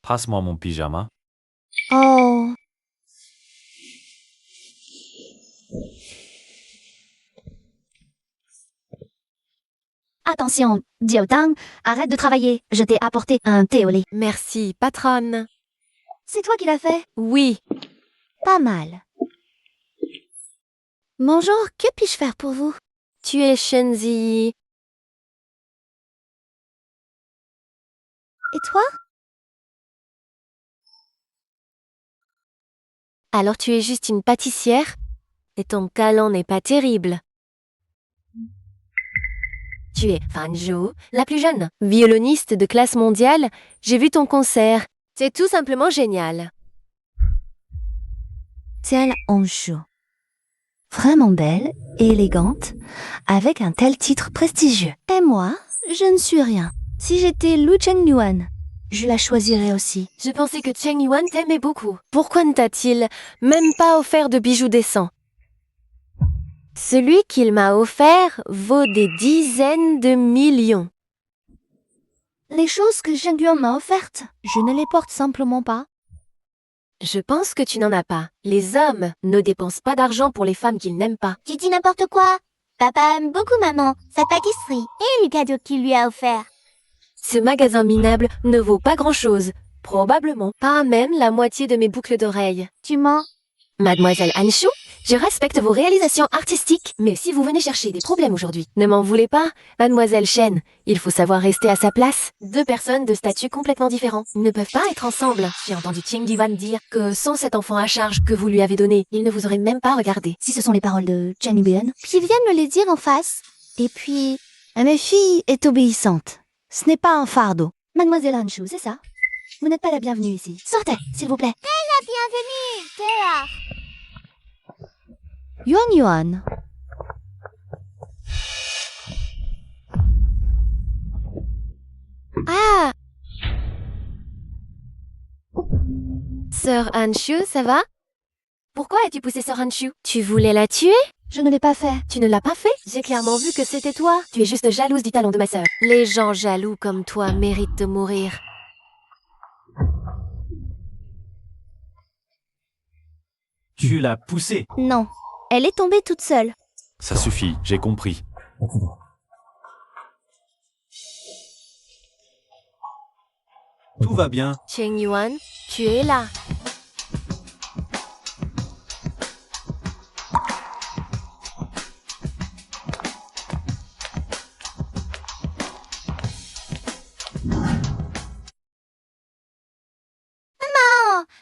Passe-moi mon pyjama. Oh. Attention, Diotang, arrête de travailler. Je t'ai apporté un thé au lait. Merci, patronne. C'est toi qui l'as fait? Oui. Pas mal. Bonjour, que puis-je faire pour vous? Tu es Shenzi. Et toi? Alors tu es juste une pâtissière? Et ton talent n'est pas terrible. Tu es Fanjo, la plus jeune, violoniste de classe mondiale. J'ai vu ton concert. C'est tout simplement génial. Tel Hanshu. Vraiment belle et élégante, avec un tel titre prestigieux. Et moi, je ne suis rien. Si j'étais Lu Chengyuan, je la choisirais aussi. Je pensais que Cheng Yuan t'aimait beaucoup. Pourquoi ne t'a-t-il même pas offert de bijoux décents? Celui qu'il m'a offert vaut des dizaines de millions. Les choses que Chengyuan m'a offertes, je ne les porte simplement pas. Je pense que tu n'en as pas. Les hommes ne dépensent pas d'argent pour les femmes qu'ils n'aiment pas. Tu dis n'importe quoi. Papa aime beaucoup maman, sa pâtisserie et le cadeau qu'il lui a offert. Ce magasin minable ne vaut pas grand-chose. Probablement pas même la moitié de mes boucles d'oreilles. Tu mens. Mademoiselle Anshu, je respecte vos réalisations artistiques, mais si vous venez chercher des problèmes aujourd'hui, ne m'en voulez pas, Mademoiselle Shen. Il faut savoir rester à sa place. Deux personnes de statut complètement différents ne peuvent pas être ensemble. J'ai entendu Cheng Diwan dire que sans cet enfant à charge que vous lui avez donné, il ne vous aurait même pas regardé. Si ce sont les paroles de Chen Yuan, Qui viennent me les dire en face. Et puis, ma fille est obéissante. Ce n'est pas un fardeau. Mademoiselle Anshu, c'est ça? Vous n'êtes pas la bienvenue ici. Sortez, s'il vous plaît. bienvenue, Théa. Yuan Yuan. Ah! Sœur Anshu, ça va? Pourquoi as-tu poussé Sœur Anshu? Tu voulais la tuer? Je ne l'ai pas fait. Tu ne l'as pas fait? J'ai clairement vu que c'était toi. Tu es juste jalouse du talent de ma sœur. Les gens jaloux comme toi méritent de mourir. Tu l'as poussée. Non, elle est tombée toute seule. Ça suffit, j'ai compris. Tout va bien. Cheng Yuan, tu es là.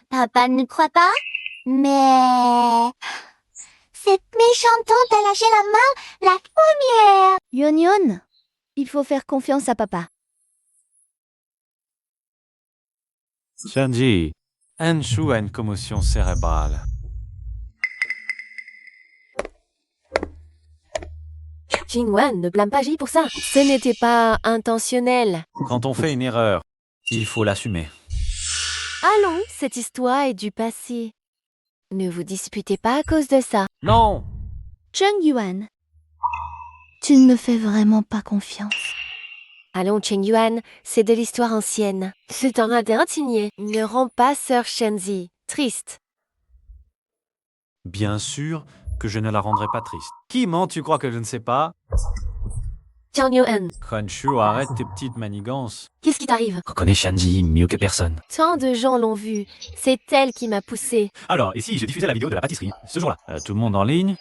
Papa ne croit pas. Mais... Cette méchante tante a lâché la main la première. Yuan Yuan, il faut faire confiance à papa. Shenji, Anshu a une commotion cérébrale. Cheng Yuan, ne blâme pas Ji pour ça. Ce n'était pas intentionnel. Quand on fait une erreur, il faut l'assumer. Allons, cette histoire est du passé. Ne vous disputez pas à cause de ça. Non! Cheng Yuan, tu ne me fais vraiment pas confiance. Allons, Cheng Yuan, c'est de l'histoire ancienne. C'est un radin signé. Ne rends pas sœur Shenzi triste. Bien sûr que je ne la rendrai pas triste. Qui ment, tu crois que je ne sais pas? Cheng Yuan, Khonshu, arrête tes petites manigances. qu'est-ce qui t'arrive? Reconnais Shanji mieux que personne. Tant de gens l'ont vu. C'est elle qui m'a poussé. Alors, et si je diffusais la vidéo de la pâtisserie, ce jour-là? Tout le monde en ligne?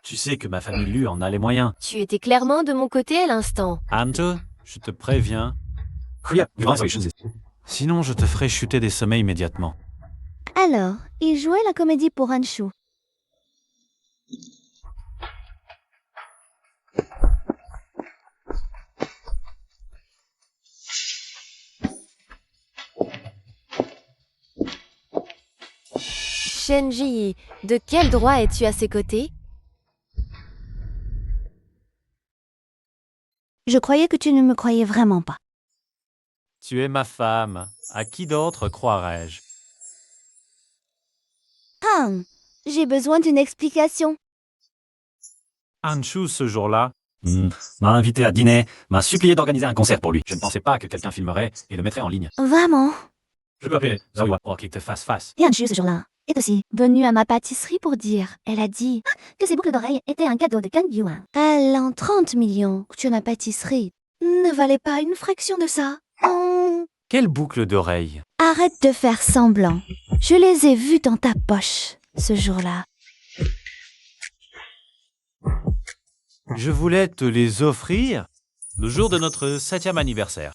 Tu sais que ma famille Lu en a les moyens. Tu étais clairement de mon côté à l'instant. Ante, je te préviens. Sinon, je te ferai chuter des sommeils immédiatement. Alors, il jouait la comédie pour Anshu. Shenji, de quel droit es-tu à ses côtés? Je croyais que tu ne me croyais vraiment pas. Tu es ma femme. À qui d'autre croirais-je? Han, j'ai besoin d'une explication. Anshu, ce jour-là, M'a invité à dîner, m'a supplié d'organiser un concert pour lui. Je ne pensais pas que quelqu'un filmerait et le mettrait en ligne. Vraiment? Je peux appeler Zawiwa. oh, qu'il te fasse face. Et Anshu, ce jour-là, est aussi venue à ma pâtisserie pour dire. Elle a dit que ses boucles d'oreilles étaient un cadeau de Cheng Yuan. Allant 30 millions que ma pâtisserie ne valait pas une fraction de ça. Oh. Quelle boucle d'oreille? Arrête de faire semblant. Je les ai vus dans ta poche, ce jour-là. Je voulais te les offrir le jour de notre 7e anniversaire.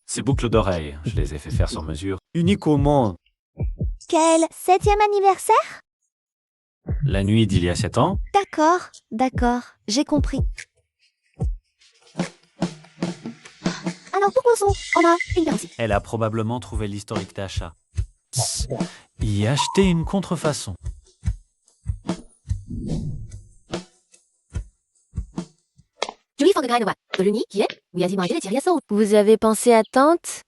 Ces boucles d'oreilles, je les ai fait faire sur mesure. Unique au monde. Quel 7e anniversaire? La nuit d'il y a 7 ans, D'accord, j'ai compris. Alors pour Poisson, on a une garantie. elle a probablement trouvé l'historique d'achat. Y acheter une contrefaçon. de l'Uni qui est Vous avez pensé à tante?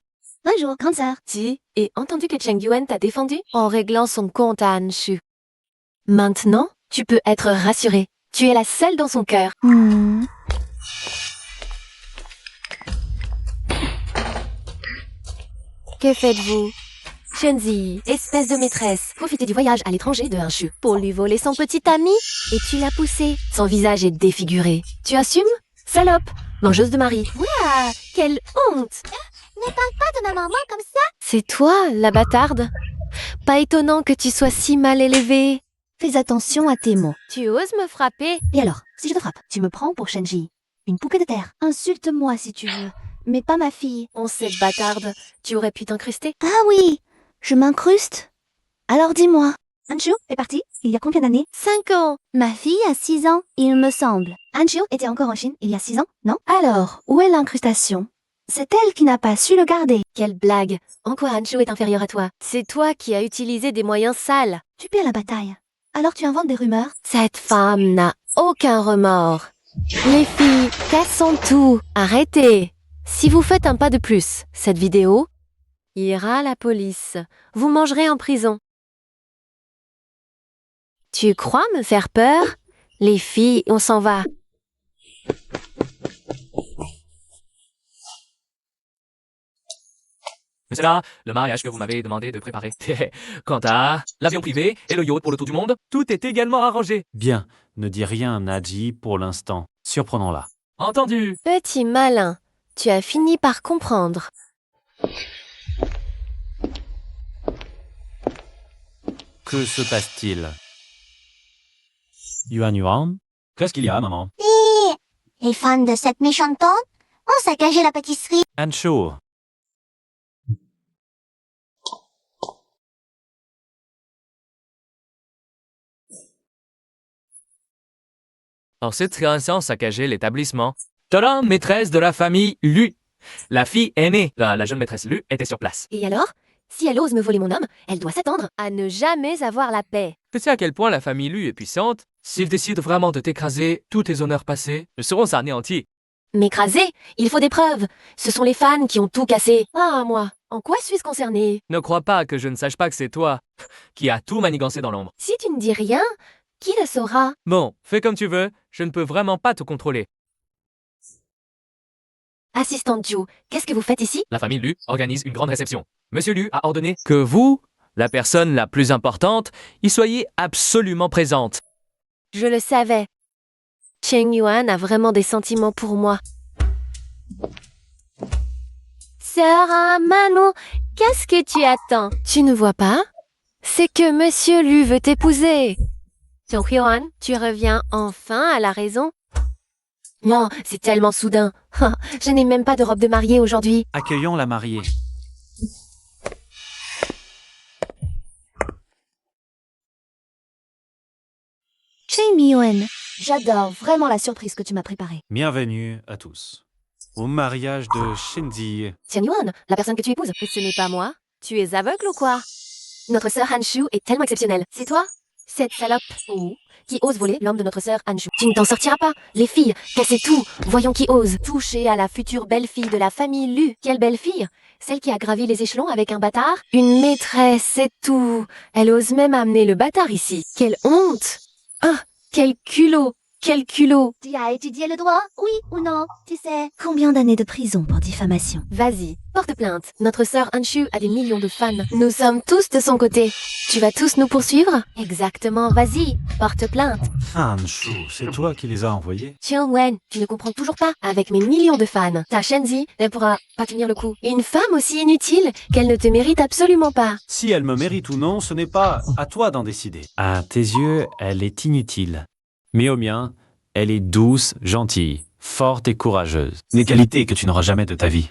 Bonjour, grande sœur. Et entendu que Cheng Yuan t'a défendu en réglant son compte à Anshu. Maintenant, tu peux être rassurée. Tu es la seule dans son cœur. Que faites-vous? Shenzi, espèce de maîtresse, profitez du voyage à l'étranger de Anshu pour lui voler son petit ami et tu l'as poussé. Son visage est défiguré. Tu assumes? Salope, mangeuse de mari. Ouah, quelle honte! Ne parle pas de ma maman comme ça. C'est toi, la bâtarde. Pas étonnant que tu sois si mal élevée. Fais attention à tes mots. Tu oses me frapper? Et alors, si je te frappe, tu me prends pour Shenji, une poupée de terre. Insulte-moi si tu veux, mais pas ma fille. On sait, bâtarde. Tu aurais pu t'incruster. Ah oui, je m'incruste. Alors dis-moi, Anshu est parti il y a combien d'années? 5 ans. Ma fille a 6 ans, il me semble. Anshu était encore en Chine il y a 6 ans, non? Alors, où est l'incrustation? C'est elle qui n'a pas su le garder. Quelle blague. En quoi Anshu est inférieur à toi? C'est toi qui as utilisé des moyens sales. Tu perds la bataille. Alors tu inventes des rumeurs? Cette femme n'a aucun remords. Les filles, cassons tout. Arrêtez. Si vous faites un pas de plus, cette vidéo ira à la police. Vous mangerez en prison. Tu crois me faire peur? Les filles, on s'en va. Mais c'est là, le mariage que vous m'avez demandé de préparer. Quant à l'avion privé et le yacht pour le tour du monde, tout est également arrangé. Bien, ne dis rien, Naji, pour l'instant. Surprenons-la. Entendu. Petit malin, tu as fini par comprendre. Que se passe-t-il? Yuan? Qu'est-ce qu'il y a, maman? Les fans de cette méchante tante ont saccagé la pâtisserie. Anshu. En cette création saccageait l'établissement. Tadam, maîtresse de la famille Lu. La fille aînée, la jeune maîtresse Lu, était sur place. Et alors? Si elle ose me voler mon homme, elle doit s'attendre à ne jamais avoir la paix. Tu sais à quel point la famille Lu est puissante? S'ils décident vraiment de t'écraser, tous tes honneurs passés seront anéantis. M'écraser? Il faut des preuves. Ce sont les fans qui ont tout cassé. Ah, moi, en quoi suis-je concernée? Ne crois pas que je ne sache pas que c'est toi qui as tout manigancé dans l'ombre. Si tu ne dis rien, qui le saura? Bon, fais comme tu veux, je ne peux vraiment pas te contrôler. Assistante Ju, qu'est-ce que vous faites ici? La famille Lu organise une grande réception. Monsieur Lu a ordonné Que vous, la personne la plus importante, y soyez absolument présente. Je le savais. Cheng Yuan a vraiment des sentiments pour moi. Sœur Amano, qu'est-ce que tu attends? Tu ne vois pas? C'est que Monsieur Lu veut t'épouser. Cheng Yuan, tu reviens enfin à la raison? Non, c'est tellement soudain. Je n'ai même pas de robe de mariée aujourd'hui. Accueillons la mariée. Cheng Yuan, j'adore vraiment la surprise que tu m'as préparée. Bienvenue à tous. Au mariage de Shenzi. Cheng Yuan, la personne que tu épouses. Et ce n'est pas moi. Tu es aveugle ou quoi? Notre sœur Anshu est tellement exceptionnelle. C'est toi? Cette salope qui ose voler l'homme de notre sœur Anshu. Tu ne t'en sortiras pas. Les filles, cassez tout. Voyons qui ose toucher à la future belle-fille de la famille Lu. Quelle belle-fille? Celle qui a gravi les échelons avec un bâtard? Une maîtresse, c'est tout. Elle ose même amener le bâtard ici. Quelle honte! Ah, quel culot! Quel culot! Tu as étudié le droit, oui ou non? Tu sais. Combien d'années de prison pour diffamation? Vas-y, porte plainte. Notre sœur Anshu a des millions de fans. Nous sommes tous de son côté. Tu vas tous nous poursuivre? Exactement, vas-y, porte plainte. Anshu, c'est toi qui les as envoyés? Cheng Wen, tu ne comprends toujours pas. Avec mes millions de fans, ta Shenzi ne pourra pas tenir le coup. Une femme aussi inutile qu'elle ne te mérite absolument pas. Si elle me mérite ou non, ce n'est pas à toi d'en décider. À tes yeux, elle est inutile. Mais au mien, elle est douce, gentille, forte et courageuse. Des qualités que tu n'auras jamais de ta vie.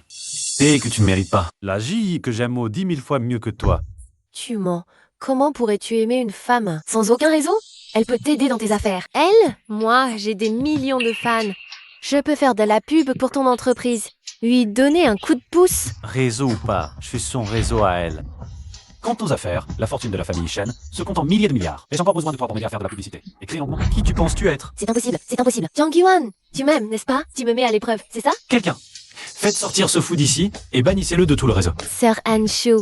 Et que tu ne mérites pas. La J que j'aime 10 000 fois mieux que toi. Tu mens. Comment pourrais-tu aimer une femme sans aucun réseau? Elle peut t'aider dans tes affaires. Elle? Moi, j'ai des millions de fans. Je peux faire de la pub pour ton entreprise. Lui donner un coup de pouce. Réseau ou pas, je suis son réseau à elle. Quant aux affaires, la fortune de la famille Shen se compte en milliers de milliards. Et j'ai encore besoin de toi pour m'aider à faire de la publicité. Écris longuement. Qui tu penses-tu être? C'est impossible, c'est impossible. Jiang Yuan, tu m'aimes, n'est-ce pas? Tu me mets à l'épreuve, c'est ça? Quelqu'un. Faites sortir ce fou d'ici et bannissez-le de tout le réseau. Sir Anshu.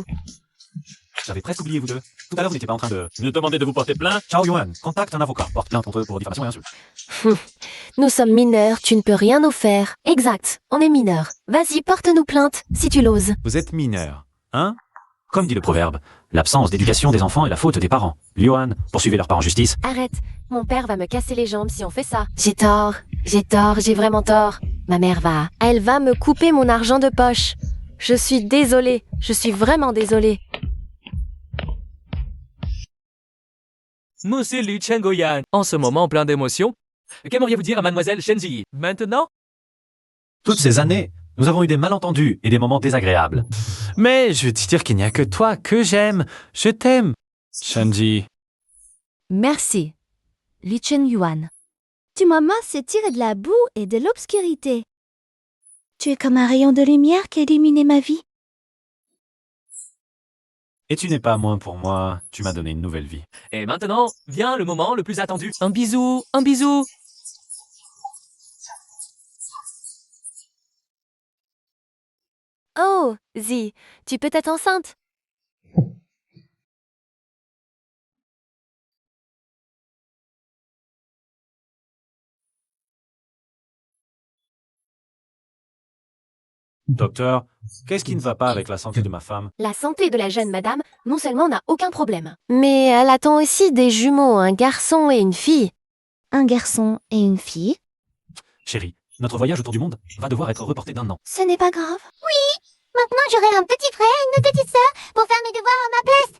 J'avais presque oublié vous deux. Tout à l'heure, vous n'étiez pas en train de me demander de vous porter plainte. Ciao Yuan, contacte un avocat. Porte plainte contre eux pour diffamation et insulte. Nous sommes mineurs, tu ne peux rien nous faire. Exact, on est mineurs. Vas-y, porte-nous plainte, si tu l'oses. Vous êtes mineur, hein? Comme dit le proverbe, l'absence d'éducation des enfants est la faute des parents. Yuan, poursuivez leurs parents en justice. Arrête, mon père va me casser les jambes si on fait ça. J'ai tort, j'ai vraiment tort. Ma mère elle va me couper mon argent de poche. Je suis désolée, je suis vraiment désolée. Monsieur Liu Chengoyan, en ce moment plein d'émotions, qu'aimeriez-vous dire à mademoiselle Shenji? Maintenant? Toutes ces années, nous avons eu des malentendus et des moments désagréables. Mais je veux te dire qu'il n'y a que toi que j'aime. Je t'aime. Shenji. Merci. Li Yuan. Tu m'as massé tiré de la boue et de l'obscurité. Tu es comme un rayon de lumière qui a illuminé ma vie. Et tu n'es pas moins pour moi. Tu m'as donné une nouvelle vie. Et maintenant, vient le moment le plus attendu. Un bisou, un bisou. Oh, Zi, tu peux être enceinte? Docteur, qu'est-ce qui ne va pas avec la santé de ma femme? La santé de la jeune madame, non seulement n'a aucun problème, mais elle attend aussi des jumeaux, un garçon et une fille. Un garçon et une fille. Chérie, notre voyage autour du monde va devoir être reporté d'1 an. Ce n'est pas grave. Maintenant, j'aurai un petit frère et une petite sœur pour faire mes devoirs à ma place.